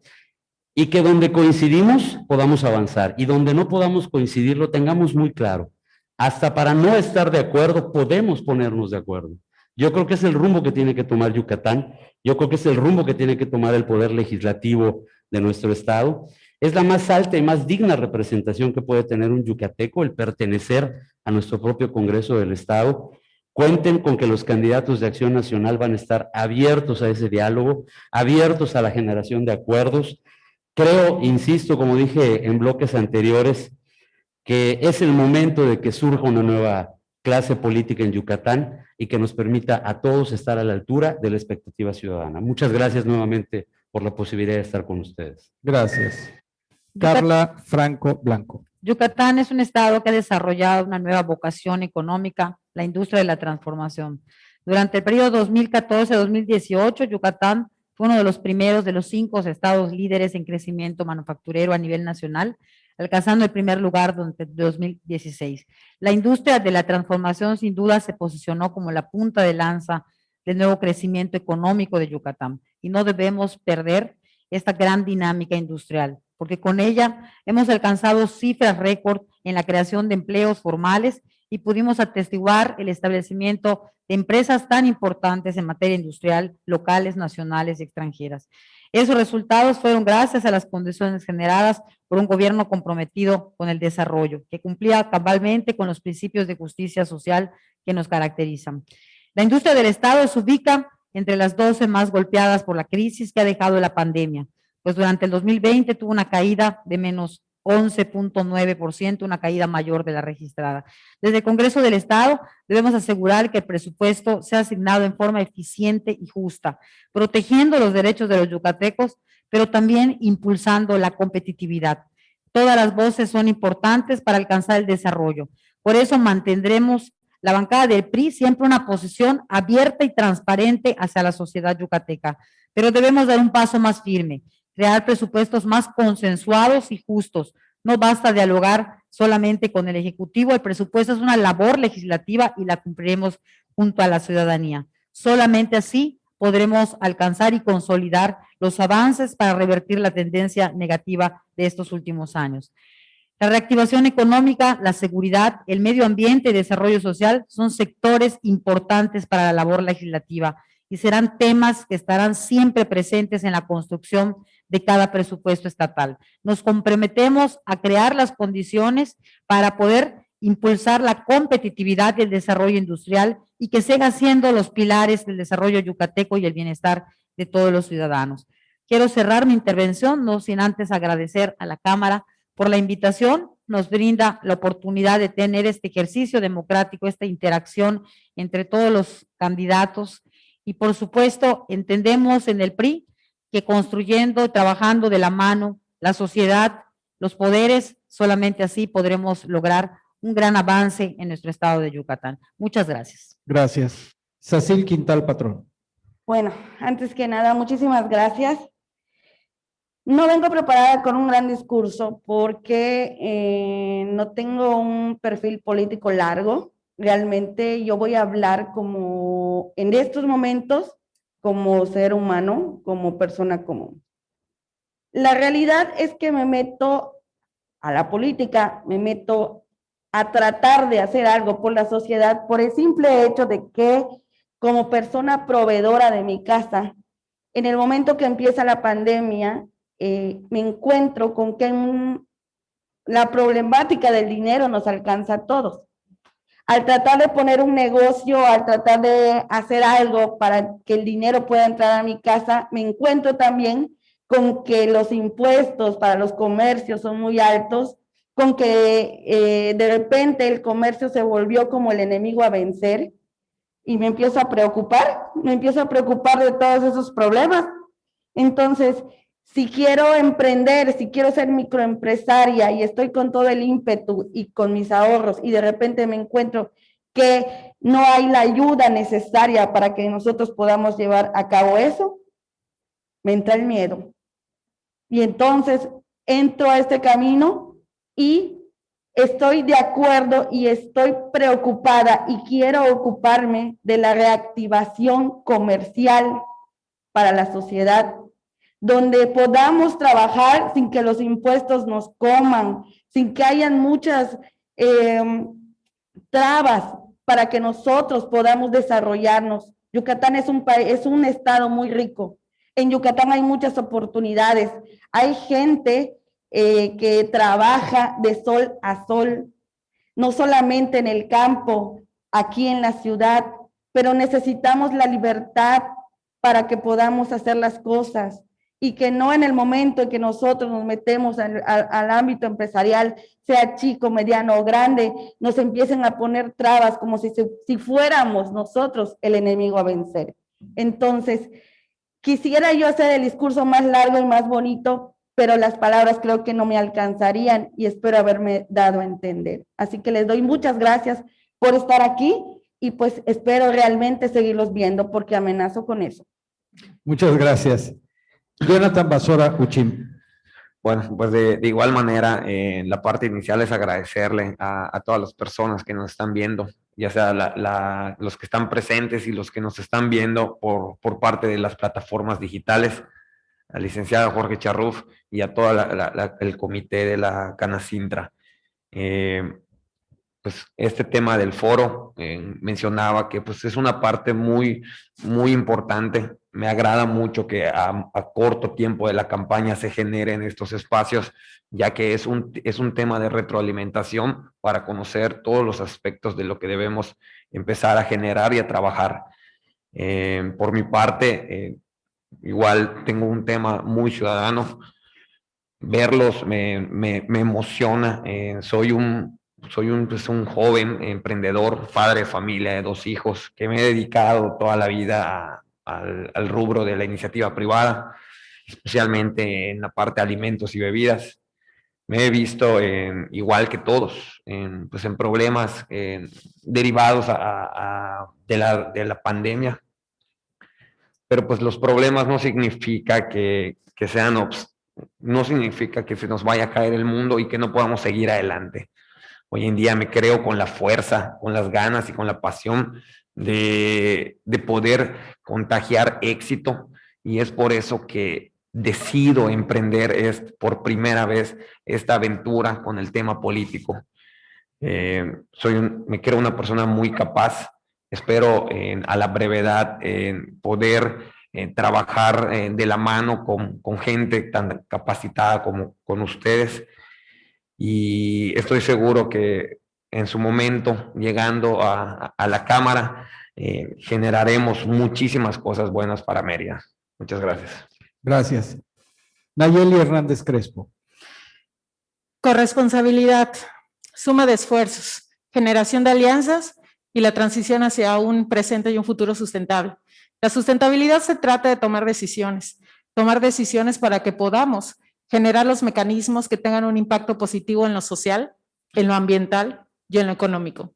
[SPEAKER 19] y que donde coincidimos podamos avanzar y donde no podamos coincidir lo tengamos muy claro. Hasta para no estar de acuerdo podemos ponernos de acuerdo. Yo creo que es el rumbo que tiene que tomar Yucatán, yo creo que es el rumbo que tiene que tomar el Poder Legislativo de nuestro estado. Es la más alta y más digna representación que puede tener un yucateco, el pertenecer a nuestro propio Congreso del Estado. Cuenten con que los candidatos de Acción Nacional van a estar abiertos a ese diálogo, abiertos a la generación de acuerdos. Creo, insisto, como dije en bloques anteriores, que es el momento de que surja una nueva clase política en Yucatán y que nos permita a todos estar a la altura de la expectativa ciudadana. Muchas gracias nuevamente por la posibilidad de estar con ustedes.
[SPEAKER 14] Gracias. Carla Franco Blanco.
[SPEAKER 17] Yucatán es un estado que ha desarrollado una nueva vocación económica, la industria de la transformación. Durante el periodo 2014-2018, Yucatán fue uno de los primeros de los 5 estados líderes en crecimiento manufacturero a nivel nacional, alcanzando el primer lugar durante 2016. La industria de la transformación sin duda se posicionó como la punta de lanza del nuevo crecimiento económico de Yucatán y no debemos perder esta gran dinámica industrial, porque con ella hemos alcanzado cifras récord en la creación de empleos formales y pudimos atestiguar el establecimiento de empresas tan importantes en materia industrial, locales, nacionales y extranjeras. Esos resultados fueron gracias a las condiciones generadas por un gobierno comprometido con el desarrollo, que cumplía cabalmente con los principios de justicia social que nos caracterizan. La industria del Estado se ubica entre las 12 más golpeadas por la crisis que ha dejado la pandemia, pues durante el 2020 tuvo una caída de menos 11.9%, una caída mayor de la registrada. Desde el Congreso del Estado debemos asegurar que el presupuesto sea asignado en forma eficiente y justa, protegiendo los derechos de los yucatecos, pero también impulsando la competitividad. Todas las voces son importantes para alcanzar el desarrollo. Por eso mantendremos la bancada del PRI siempre una posición abierta y transparente hacia la sociedad yucateca, pero debemos dar un paso más firme, crear presupuestos más consensuados y justos. No basta dialogar solamente con el Ejecutivo, el presupuesto es una labor legislativa y la cumpliremos junto a la ciudadanía. Solamente así podremos alcanzar y consolidar los avances para revertir la tendencia negativa de estos últimos años. La reactivación económica, la seguridad, el medio ambiente y desarrollo social son sectores importantes para la labor legislativa y serán temas que estarán siempre presentes en la construcción de cada presupuesto estatal. Nos comprometemos a crear las condiciones para poder impulsar la competitividad y el desarrollo industrial y que sigan siendo los pilares del desarrollo yucateco y el bienestar de todos los ciudadanos. Quiero cerrar mi intervención, no sin antes agradecer a la Cámara por la invitación, nos brinda la oportunidad de tener este ejercicio democrático, esta interacción entre todos los candidatos y por supuesto entendemos en el PRI que construyendo, trabajando de la mano, la sociedad, los poderes, solamente así podremos lograr un gran avance en nuestro estado de Yucatán. Muchas gracias.
[SPEAKER 14] Gracias. Sacil Quintal Patrón.
[SPEAKER 18] Bueno, antes que nada, muchísimas gracias. No vengo preparada con un gran discurso porque no tengo un perfil político largo. Realmente yo voy a hablar como en estos momentos, como ser humano, como persona común. La realidad es que me meto a la política, me meto a tratar de hacer algo por la sociedad por el simple hecho de que como persona proveedora de mi casa, en el momento que empieza la pandemia, me encuentro con que la problemática del dinero nos alcanza a todos. Al tratar de poner un negocio, al tratar de hacer algo para que el dinero pueda entrar a mi casa, me encuentro también con que los impuestos para los comercios son muy altos, con que de repente el comercio se volvió como el enemigo a vencer y me empiezo a preocupar de todos esos problemas. Entonces, si quiero emprender, si quiero ser microempresaria y estoy con todo el ímpetu y con mis ahorros y de repente me encuentro que no hay la ayuda necesaria para que nosotros podamos llevar a cabo eso, me entra el miedo. Y entonces entro a este camino y estoy de acuerdo y estoy preocupada y quiero ocuparme de la reactivación comercial para la sociedad, donde podamos trabajar sin que los impuestos nos coman, sin que hayan muchas trabas para que nosotros podamos desarrollarnos. Yucatán es un estado muy rico. En Yucatán hay muchas oportunidades. Hay gente que trabaja de sol a sol, no solamente en el campo. aquí en la ciudad, pero necesitamos la libertad para que podamos hacer las cosas y que no en el momento en que nosotros nos metemos al ámbito empresarial, sea chico, mediano o grande, nos empiecen a poner trabas como si fuéramos nosotros el enemigo a vencer. Entonces, quisiera yo hacer el discurso más largo y más bonito, pero las palabras creo que no me alcanzarían y espero haberme dado a entender. Así que les doy muchas gracias por estar aquí y pues espero realmente seguirlos viendo porque amenazo con eso.
[SPEAKER 14] Muchas gracias. Jonathan Basora Uchim.
[SPEAKER 5] Bueno, pues de igual manera, en la parte inicial es agradecerle a todas las personas que nos están viendo, ya sea los que están presentes y los que nos están viendo por parte de las plataformas digitales, al licenciado Jorge Charruf y a todo el comité de la Canacintra. Pues este tema del foro, mencionaba que pues es una parte muy importante. Me agrada mucho que a corto tiempo de la campaña se generen estos espacios, ya que es un tema de retroalimentación para conocer todos los aspectos de lo que debemos empezar a generar y a trabajar. Por mi parte, igual tengo un tema muy ciudadano. Verlos me emociona. Soy un joven emprendedor, padre de familia de 2 hijos, que me he dedicado toda la vida al rubro de la iniciativa privada, especialmente en la parte de alimentos y bebidas. Me he visto, igual que todos, en problemas derivados de la pandemia. Pero pues los problemas no significa que sean no significa que se nos vaya a caer el mundo y que no podamos seguir adelante. Hoy en día me creo con la fuerza, con las ganas y con la pasión de poder contagiar éxito, y es por eso que decido emprender por primera vez esta aventura con el tema político. Me creo una persona muy capaz. Espero a la brevedad poder trabajar de la mano con gente tan capacitada como con ustedes, y estoy seguro que en su momento, llegando a la Cámara, generaremos muchísimas cosas buenas para Mérida. Muchas gracias.
[SPEAKER 14] Gracias. Nayeli Hernández Crespo.
[SPEAKER 10] Corresponsabilidad, suma de esfuerzos, generación de alianzas y la transición hacia un presente y un futuro sustentable. La sustentabilidad se trata de tomar decisiones para que podamos generar los mecanismos que tengan un impacto positivo en lo social, en lo ambiental y en lo económico.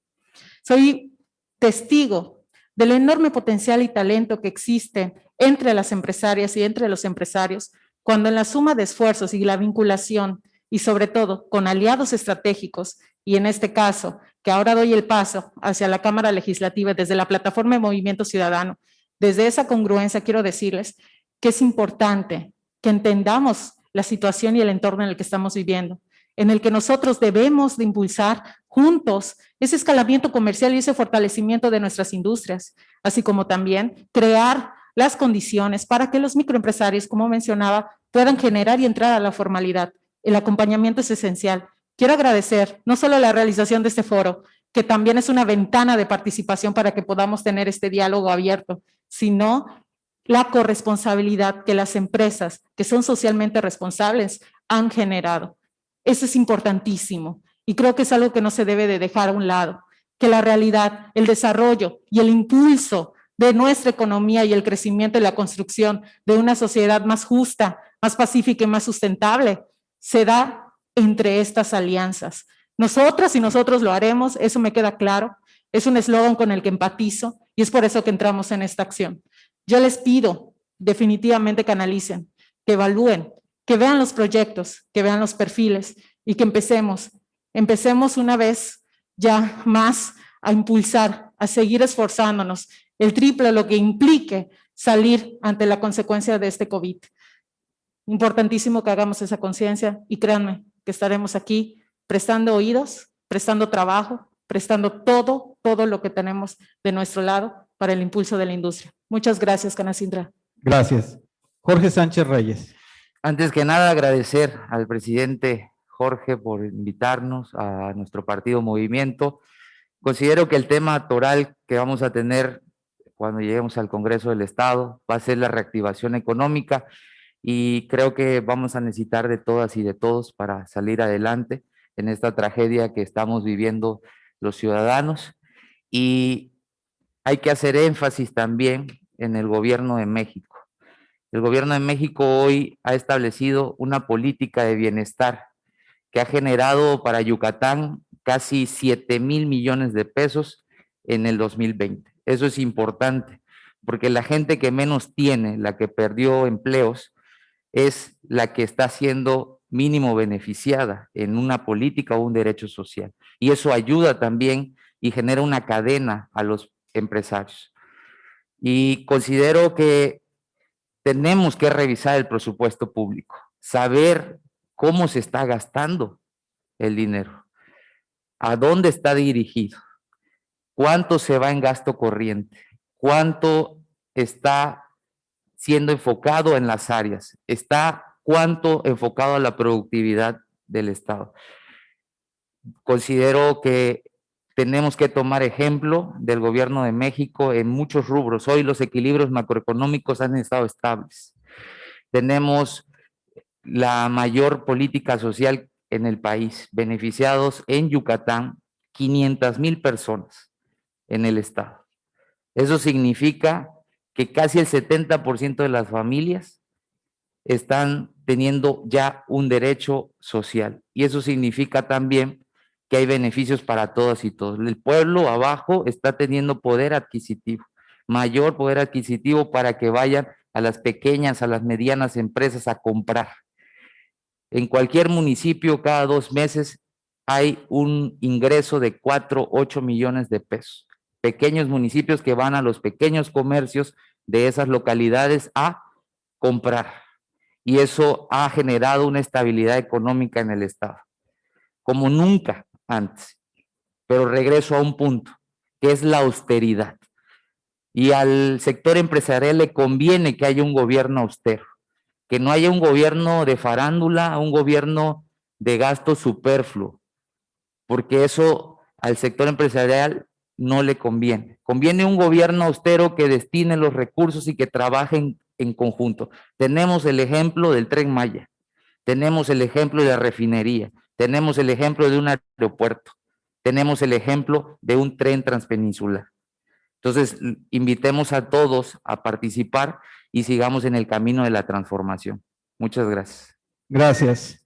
[SPEAKER 10] Soy testigo del enorme potencial y talento que existe entre las empresarias y entre los empresarios cuando en la suma de esfuerzos y la vinculación y sobre todo con aliados estratégicos, y en este caso, que ahora doy el paso hacia la Cámara Legislativa desde la plataforma de Movimiento Ciudadano, desde esa congruencia quiero decirles que es importante que entendamos la situación y el entorno en el que estamos viviendo, en el que nosotros debemos de impulsar juntos ese escalamiento comercial y ese fortalecimiento de nuestras industrias, así como también crear las condiciones para que los microempresarios, como mencionaba, puedan generar y entrar a la formalidad. El acompañamiento es esencial. Quiero agradecer no solo la realización de este foro, que también es una ventana de participación para que podamos tener este diálogo abierto, sino la corresponsabilidad que las empresas que son socialmente responsables han generado. Eso es importantísimo y creo que es algo que no se debe de dejar a un lado, que la realidad, el desarrollo y el impulso de nuestra economía y el crecimiento y la construcción de una sociedad más justa, más pacífica y más sustentable se da entre estas alianzas. Nosotras y nosotros lo haremos, eso me queda claro, es un eslogan con el que empatizo y es por eso que entramos en esta acción. Yo les pido definitivamente que analicen, que evalúen, que vean los proyectos, que vean los perfiles y que empecemos una vez ya más a impulsar, a seguir esforzándonos, el triple de lo que implique salir ante la consecuencia de este COVID. Importantísimo que hagamos esa conciencia y créanme que estaremos aquí prestando oídos, prestando trabajo, prestando todo lo que tenemos de nuestro lado para el impulso de la industria. Muchas gracias, Canacintra.
[SPEAKER 14] Gracias. Jorge Sánchez Reyes.
[SPEAKER 7] Antes que nada, agradecer al presidente Jorge por invitarnos a nuestro partido Movimiento Considero que el tema toral que vamos a tener cuando lleguemos al Congreso del Estado va a ser la reactivación económica y creo que vamos a necesitar de todas y de todos para salir adelante en esta tragedia que estamos viviendo los ciudadanos. Y hay que hacer énfasis también en el gobierno de México. El gobierno de México hoy ha establecido una política de bienestar que ha generado para Yucatán casi 7,000 millones de pesos en el 2020. Eso es importante, porque la gente que menos tiene, la que perdió empleos, es la que está siendo mínimo beneficiada en una política o un derecho social. Y eso ayuda también y genera una cadena a los empresarios. Y considero que tenemos que revisar el presupuesto público, saber cómo se está gastando el dinero, a dónde está dirigido, cuánto se va en gasto corriente, cuánto está siendo enfocado en las áreas, cuánto enfocado a la productividad del Estado. Considero que tenemos que tomar ejemplo del gobierno de México en muchos rubros. Hoy los equilibrios macroeconómicos han estado estables. Tenemos la mayor política social en el país, beneficiados en Yucatán 500,000 personas en el Estado. Eso significa que casi el 70% de las familias están teniendo ya un derecho social. Y eso significa también que hay beneficios para todas y todos. El pueblo abajo está teniendo poder adquisitivo, mayor poder adquisitivo para que vayan a las pequeñas, a las medianas empresas a comprar. En cualquier municipio, cada 2 meses hay un ingreso de 4, 8 millones de pesos. Pequeños municipios que van a los pequeños comercios de esas localidades a comprar. Y eso ha generado una estabilidad económica en el Estado, como nunca antes. Pero regreso a un punto, que es la austeridad. Y al sector empresarial le conviene que haya un gobierno austero, que no haya un gobierno de farándula, un gobierno de gasto superfluo, porque eso al sector empresarial no le conviene. Conviene un gobierno austero que destine los recursos y que trabajen en conjunto. Tenemos el ejemplo del Tren Maya, tenemos el ejemplo de la refinería, tenemos el ejemplo de un aeropuerto, tenemos el ejemplo de un tren transpeninsular. Entonces, invitemos a todos a participar y sigamos en el camino de la transformación. Muchas gracias.
[SPEAKER 14] Gracias.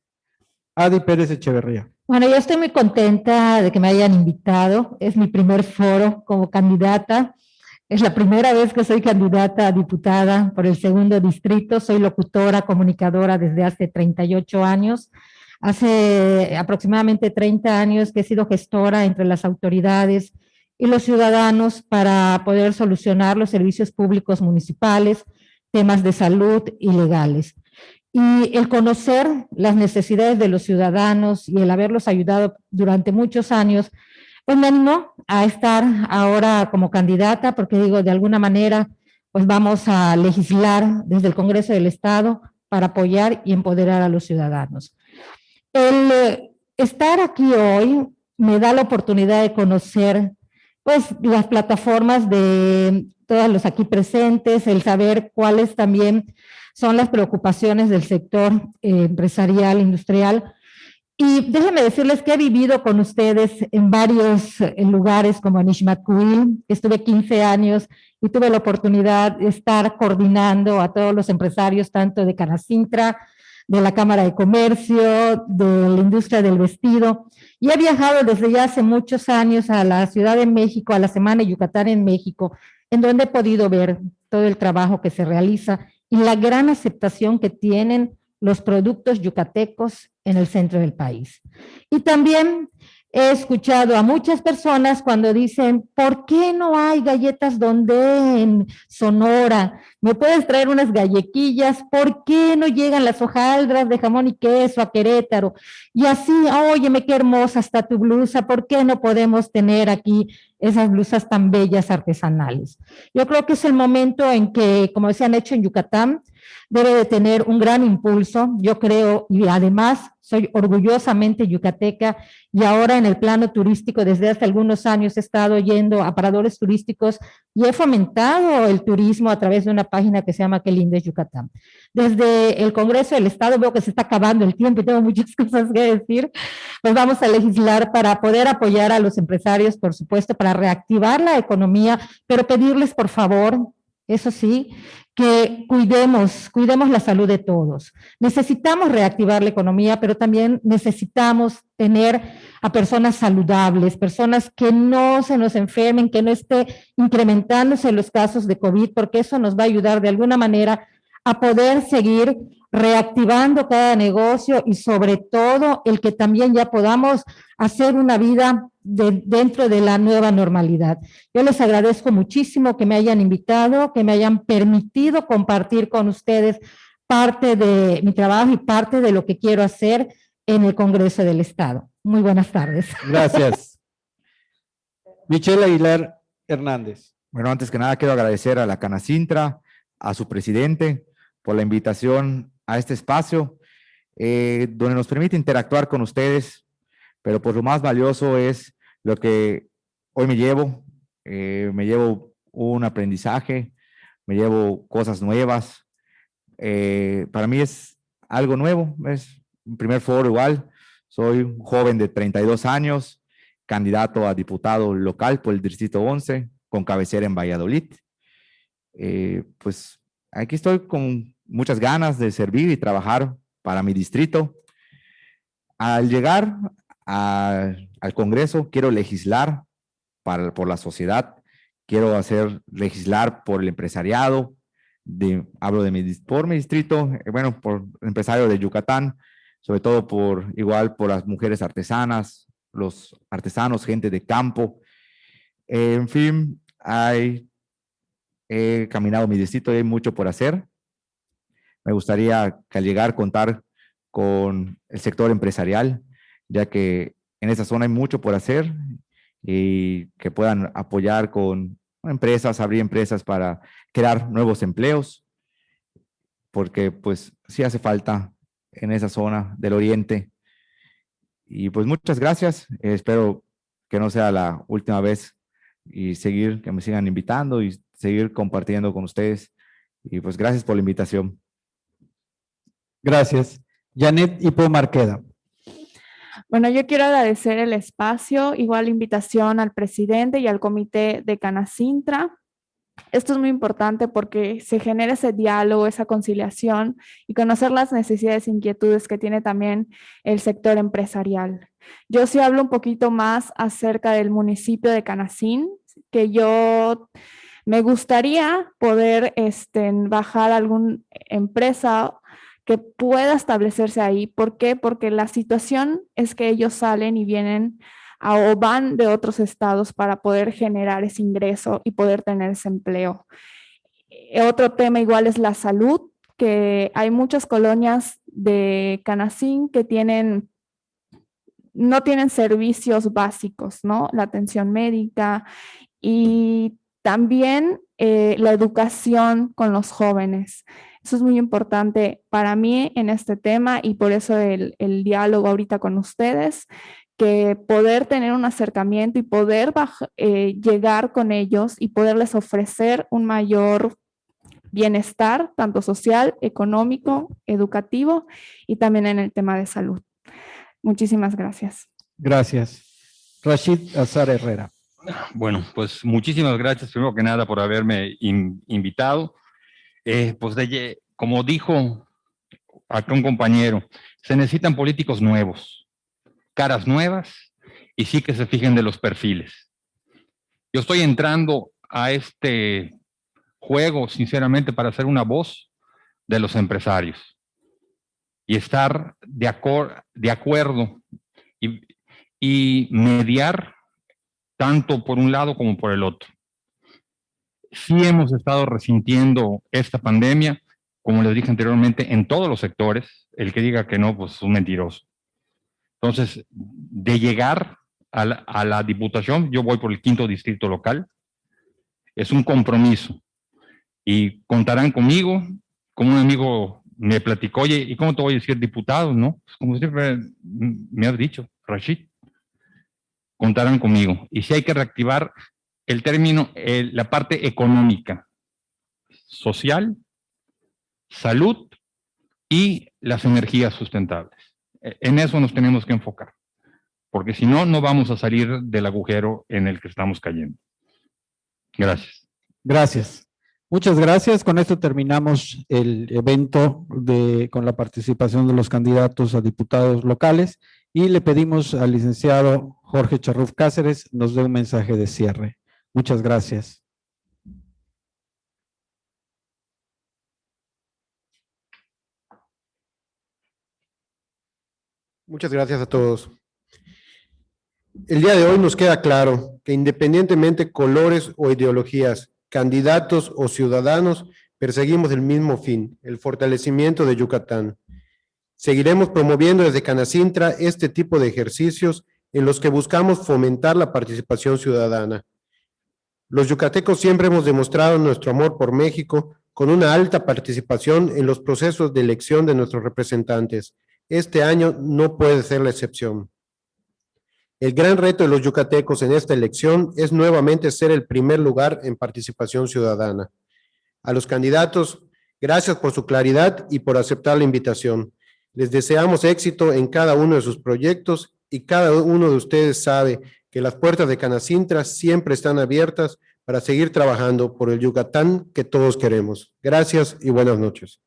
[SPEAKER 14] Adi Pérez Echeverría.
[SPEAKER 11] Bueno, yo estoy muy contenta de que me hayan invitado. Es mi primer foro como candidata. Es la primera vez que soy candidata a diputada por el 2º distrito. Soy locutora, comunicadora desde hace 38 años. Hace aproximadamente 30 años que he sido gestora entre las autoridades y los ciudadanos para poder solucionar los servicios públicos municipales, temas de salud y legales. Y el conocer las necesidades de los ciudadanos y el haberlos ayudado durante muchos años, pues me animó a estar ahora como candidata, porque digo, de alguna manera, pues vamos a legislar desde el Congreso del Estado para apoyar y empoderar a los ciudadanos. El estar aquí hoy me da la oportunidad de conocer pues las plataformas de todos los aquí presentes, el saber cuáles también son las preocupaciones del sector empresarial, industrial. Y déjenme decirles que he vivido con ustedes en varios lugares como en Ixmatquil, estuve 15 años y tuve la oportunidad de estar coordinando a todos los empresarios, tanto de Canacintra, de la Cámara de Comercio, de la industria del vestido, y he viajado desde ya hace muchos años a la Ciudad de México, a la Semana Yucatán en México, en donde he podido ver todo el trabajo que se realiza y la gran aceptación que tienen los productos yucatecos en el centro del país. Y también he escuchado a muchas personas cuando dicen, ¿por qué no hay galletas Donde en Sonora? ¿Me puedes traer unas gallequillas? ¿Por qué no llegan las hojaldras de jamón y queso a Querétaro? Y así, óyeme, qué hermosa está tu blusa, ¿por qué no podemos tener aquí esas blusas tan bellas artesanales? Yo creo que es el momento en que, como se han hecho en Yucatán, debe de tener un gran impulso, yo creo, y además soy orgullosamente yucateca y ahora en el plano turístico desde hace algunos años he estado yendo a paradores turísticos y he fomentado el turismo a través de una página que se llama Qué lindo es Yucatán. Desde el Congreso del Estado veo que se está acabando el tiempo y tengo muchas cosas que decir, pues vamos a legislar para poder apoyar a los empresarios, por supuesto, para reactivar la economía, pero pedirles por favor, eso sí, que cuidemos la salud de todos. Necesitamos reactivar la economía, pero también necesitamos tener a personas saludables, personas que no se nos enfermen, que no esté incrementándose los casos de COVID, porque eso nos va a ayudar de alguna manera a poder seguir reactivando cada negocio y sobre todo el que también ya podamos hacer una vida dentro de la nueva normalidad. Yo les agradezco muchísimo que me hayan invitado, que me hayan permitido compartir con ustedes parte de mi trabajo y parte de lo que quiero hacer en el Congreso del Estado. Muy buenas tardes.
[SPEAKER 14] Gracias. Michelle Aguilar Hernández.
[SPEAKER 12] Bueno, antes que nada quiero agradecer a la Canacintra, a su presidente, por la invitación a este espacio, donde nos permite interactuar con ustedes, pero pues lo más valioso es lo que hoy me llevo un aprendizaje, me llevo cosas nuevas. Para mí es algo nuevo, es un primer foro igual. Soy un joven de 32 años, candidato a diputado local por el Distrito 11, con cabecera en Valladolid. Pues aquí estoy con muchas ganas de servir y trabajar para mi distrito. Al llegar al Congreso, quiero legislar por la sociedad, quiero legislar por el empresariado, hablo por mi distrito, bueno, por el empresario de Yucatán, sobre todo por las mujeres artesanas, los artesanos, gente de campo. En fin, he caminado mi distrito y hay mucho por hacer. Me gustaría que al llegar contar con el sector empresarial, ya que en esa zona hay mucho por hacer y que puedan apoyar con empresas, abrir empresas para crear nuevos empleos, porque pues sí hace falta en esa zona del oriente. Y pues muchas gracias, espero que no sea la última vez y que me sigan invitando y seguir compartiendo con ustedes. Y pues gracias por la invitación.
[SPEAKER 14] Gracias. Janet Hipo Marqueda.
[SPEAKER 13] Bueno, yo quiero agradecer el espacio, igual la invitación al presidente y al comité de Canacintra. Esto es muy importante porque se genera ese diálogo, esa conciliación y conocer las necesidades e inquietudes que tiene también el sector empresarial. Yo sí hablo un poquito más acerca del municipio de Canacín, que yo me gustaría poder bajar alguna empresa que pueda establecerse ahí. ¿Por qué? Porque la situación es que ellos salen y vienen o van de otros estados para poder generar ese ingreso y poder tener ese empleo. Otro tema igual es la salud, que hay muchas colonias de Canacín que no tienen servicios básicos, ¿no? La atención médica y también la educación con los jóvenes. Eso es muy importante para mí en este tema y por eso el diálogo ahorita con ustedes, que poder tener un acercamiento y poder llegar con ellos y poderles ofrecer un mayor bienestar, tanto social, económico, educativo y también en el tema de salud. Muchísimas gracias.
[SPEAKER 14] Gracias. Rashid Azar Herrera.
[SPEAKER 15] Bueno, pues muchísimas gracias, primero que nada, por haberme invitado. Pues como dijo acá un compañero, se necesitan políticos nuevos, caras nuevas y sí que se fijen de los perfiles. Yo estoy entrando a este juego, sinceramente, para ser una voz de los empresarios y estar de acuerdo y mediar tanto por un lado como por el otro. Sí hemos estado resintiendo esta pandemia, como les dije anteriormente, en todos los sectores. El que diga que no, pues es un mentiroso. Entonces, de llegar a la diputación, yo voy por el 5º distrito local. Es un compromiso. Y contarán conmigo, como un amigo me platicó, oye, ¿y cómo te voy a decir diputado? No, pues como siempre me has dicho, Rashid, contarán conmigo. Y si hay que reactivar el término, la parte económica, social, salud y las energías sustentables. En eso nos tenemos que enfocar, porque si no, no vamos a salir del agujero en el que estamos cayendo. Gracias.
[SPEAKER 14] Gracias. Muchas gracias. Con esto terminamos el evento con la participación de los candidatos a diputados locales y le pedimos al licenciado Jorge Charruf Cáceres nos dé un mensaje de cierre. Muchas gracias.
[SPEAKER 8] Muchas gracias a todos. El día de hoy nos queda claro que independientemente colores o ideologías, candidatos o ciudadanos, perseguimos el mismo fin, el fortalecimiento de Yucatán. Seguiremos promoviendo desde Canacintra este tipo de ejercicios en los que buscamos fomentar la participación ciudadana. Los yucatecos siempre hemos demostrado nuestro amor por México con una alta participación en los procesos de elección de nuestros representantes. Este año no puede ser la excepción. El gran reto de los yucatecos en esta elección es nuevamente ser el primer lugar en participación ciudadana. A los candidatos, gracias por su claridad y por aceptar la invitación. Les deseamos éxito en cada uno de sus proyectos y cada uno de ustedes sabe que las puertas de Canacintra siempre están abiertas para seguir trabajando por el Yucatán que todos queremos. Gracias y buenas noches.